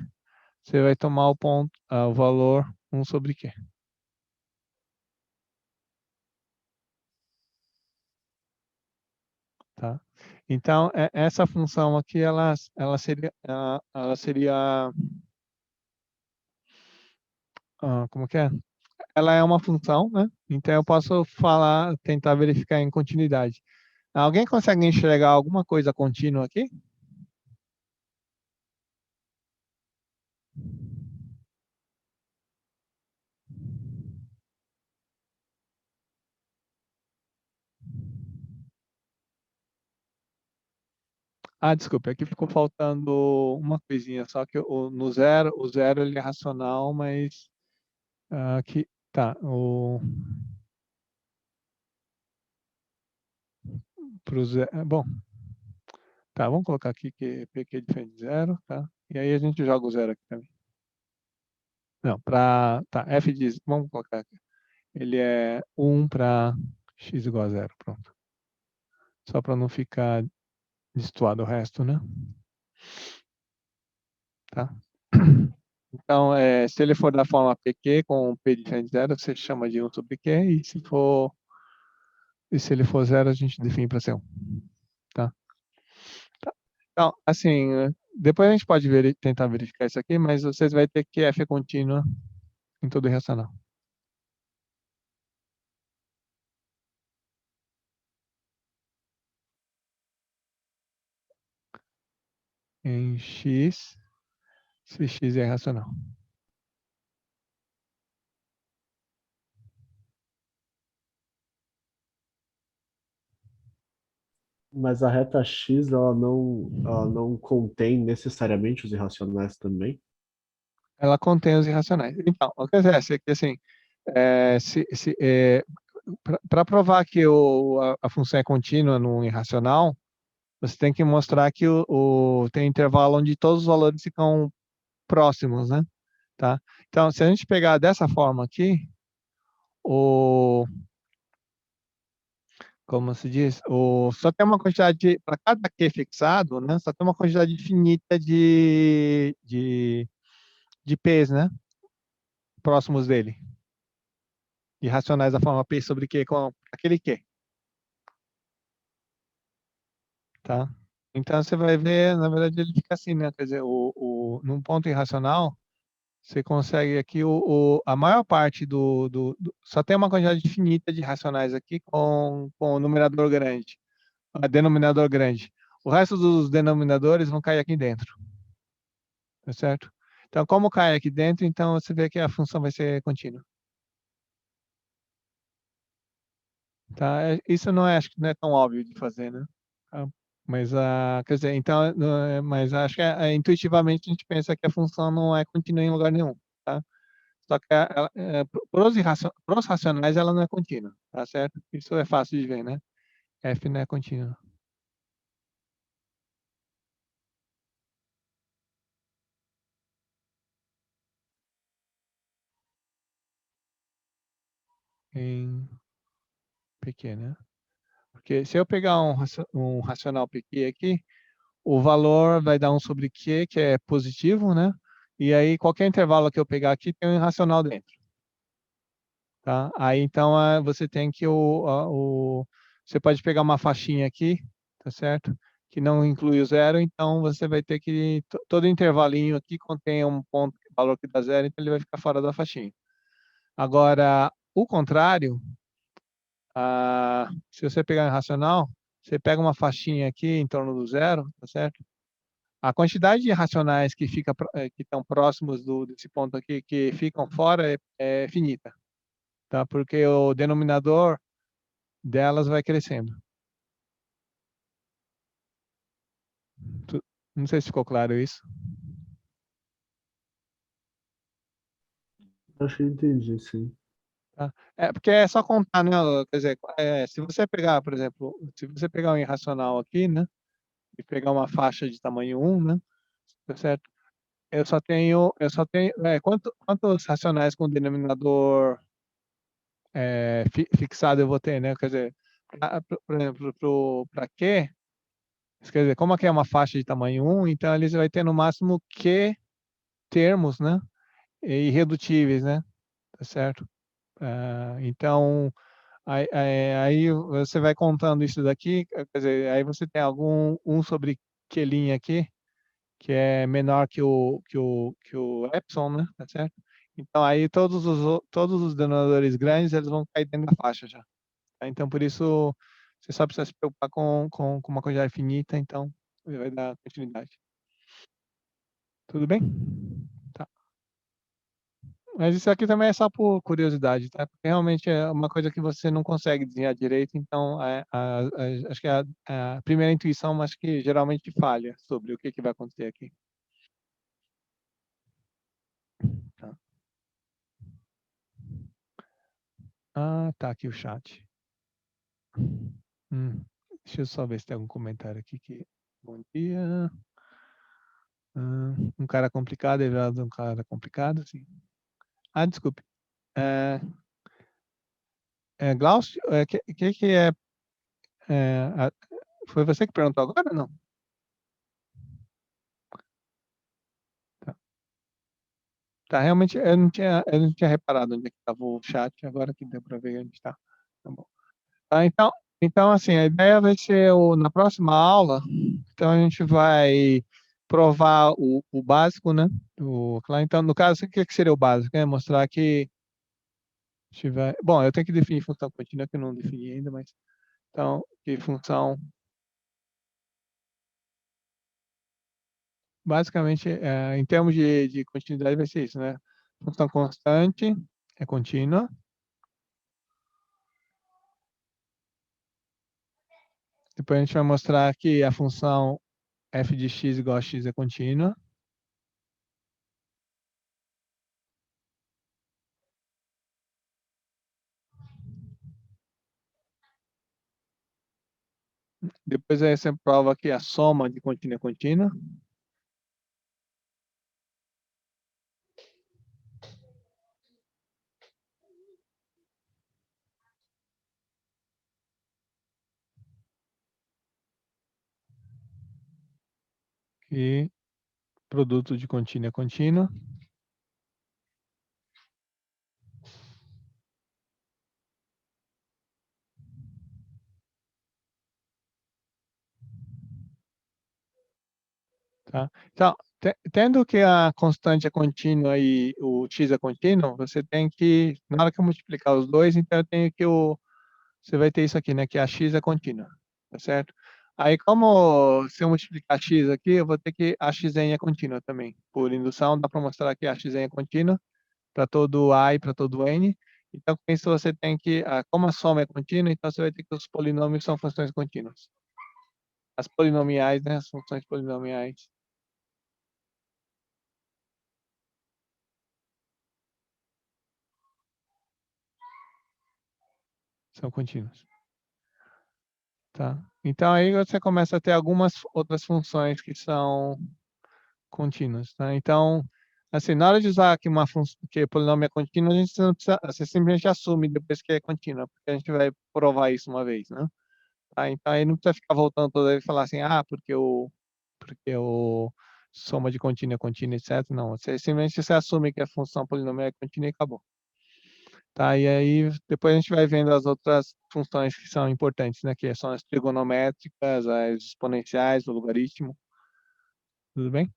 você vai tomar o valor 1 sobre Q. Tá? Então, essa função aqui, ela seria como que é? Ela é uma função, né? Então, eu posso tentar verificar em continuidade. Alguém consegue enxergar alguma coisa contínua aqui? Desculpa, aqui ficou faltando uma coisinha, só que no zero, o zero ele é racional, mas aqui tá. pro zero. Bom, tá, vamos colocar aqui que PQ é diferente de zero, tá? E aí a gente joga o zero aqui também. Não, tá, f diz, vamos colocar aqui. Ele é 1 para x igual a zero, pronto. Só para não ficar destoado o resto, né? Tá? Então, se ele for da forma PQ com P diferente de zero, você chama de 1 sobre Q, e se ele for zero, a gente define para ser 1. Tá? Então, assim, depois a gente pode tentar verificar isso aqui, mas vocês vão ter que F é contínua em todo irracional. Em x, se x é irracional. Mas a reta X, ela não contém necessariamente os irracionais também? Ela contém os irracionais. Então, o que acontece é que, assim, para provar que a função é contínua no irracional, você tem que mostrar que tem um intervalo onde todos os valores ficam próximos, né? Tá? Então, se a gente pegar dessa forma aqui, como se diz, só tem uma quantidade, para cada Q fixado, né? Só tem uma quantidade infinita de P's, né? Próximos dele. Irracionais da forma P sobre Q com aquele Q. Tá? Então você vai ver, na verdade ele fica assim, né? Quer dizer, num ponto irracional, você consegue aqui a maior parte só tem uma quantidade infinita de racionais aqui com o numerador grande, denominador grande. O resto dos denominadores vão cair aqui dentro, tá certo? Então, como cai aqui dentro, então você vê que a função vai ser contínua. Tá? Isso não é, acho que não é tão óbvio de fazer, né? Tá? Mas, quer dizer, então, mas acho que intuitivamente a gente pensa que a função não é contínua em lugar nenhum, tá? Só que para os racionais ela não é contínua, tá certo? Isso é fácil de ver, né? F não é contínua. Em PQ, né? Porque se eu pegar um racional PQ aqui, o valor vai dar 1 sobre Q, que é positivo, né? E aí qualquer intervalo que eu pegar aqui tem um irracional dentro. Tá? Aí então você tem que você pode pegar uma faixinha aqui, tá certo? Que não inclui o zero, então você vai ter que todo intervalinho aqui contém um ponto, valor que dá zero, então ele vai ficar fora da faixinha. Agora, o contrário, se você pegar um racional, você pega uma faixinha aqui em torno do zero, tá certo? A quantidade de racionais que estão próximos desse ponto aqui, que ficam fora, é finita, tá? Porque o denominador delas vai crescendo. Não sei se ficou claro isso. Acho que eu entendi, sim. Tá? Porque é só contar, né? Quer dizer, se você pegar, por exemplo, se você pegar um irracional aqui, né? E pegar uma faixa de tamanho 1, né? Tá certo? Quantos racionais com denominador fixado eu vou ter, né? Quer dizer, por exemplo, para Q, quer dizer, como aqui é uma faixa de tamanho 1, então eles vai ter no máximo Q termos, né? Irredutíveis, né? Tá certo? Então, aí você vai contando isso daqui, quer dizer, aí você tem algum 1 sobre Q' aqui, que é menor que o epsilon, né? Tá certo? Então, aí todos os denominadores grandes, eles vão cair dentro da faixa já. Tá? Então, por isso, você só precisa se preocupar com uma quantidade finita, então ele vai dar continuidade. Tudo bem? Tá. Mas isso aqui também é só por curiosidade, tá? Porque realmente é uma coisa que você não consegue desenhar direito, então acho que a primeira intuição, mas que geralmente falha sobre o que vai acontecer aqui. Tá. Tá aqui o chat. Deixa eu só ver se tem algum comentário aqui que. Bom dia. Um cara complicado, derivado de um cara complicado, sim. Desculpe. Glaucio, que é, foi você que perguntou agora ou não? Tá, realmente eu não tinha reparado onde é que estava o chat, agora que deu para ver onde está. Tá bom. Então, assim, a ideia vai ser na próxima aula, então a gente vai provar o básico, né? Então, no caso, o que seria o básico? Mostrar que bom, eu tenho que definir função contínua, que eu não defini ainda, mas então, que função basicamente, em termos de continuidade vai ser isso, né? Função constante é contínua. Depois a gente vai mostrar que a função f de x igual a x é contínua. Depois aí você prova que a soma de contínua é contínua. E produto de contínua é contínua. Tá? Então, tendo que a constante é contínua e o x é contínuo, você tem que, na hora que eu multiplicar os dois, então eu tenho que você vai ter isso aqui, né? Que a x é contínua, tá certo? Aí, como se eu multiplicar x aqui, eu vou ter que a xn é contínua também. Por indução, dá para mostrar que a xn é contínua para todo a e para todo n. Então, com isso você tem que, como a soma é contínua, então você vai ter que os polinômios são funções contínuas. As polinomiais, né? As funções polinomiais são contínuas. Tá? Então, aí você começa a ter algumas outras funções que são contínuas. Tá? Então, assim, na hora de usar aqui uma função que polinômio é contínuo, a gente não precisa, você simplesmente assume depois que é contínua, porque a gente vai provar isso uma vez, né? Tá? Então, aí não precisa ficar voltando toda vez e falar assim, porque o soma de contínua, etc. Não, você simplesmente você assume que a função polinomial é contínua e acabou. Tá? E aí, depois a gente vai vendo as outras funções que são importantes, né? Que são as trigonométricas, as exponenciais, o logaritmo. Tudo bem?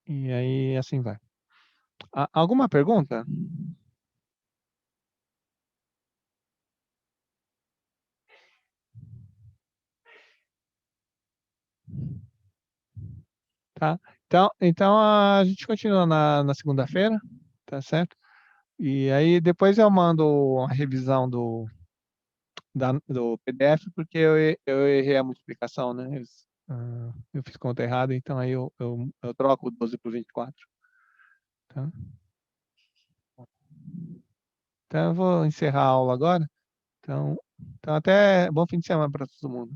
E aí, assim vai. Alguma pergunta? Tá? Então a gente continua na segunda-feira, tá certo? E aí depois eu mando uma revisão do PDF, porque eu errei a multiplicação, né? Eu fiz conta errada, então aí eu troco o 12 por 24. Tá? Então eu vou encerrar a aula agora. Então até bom fim de semana para todo mundo.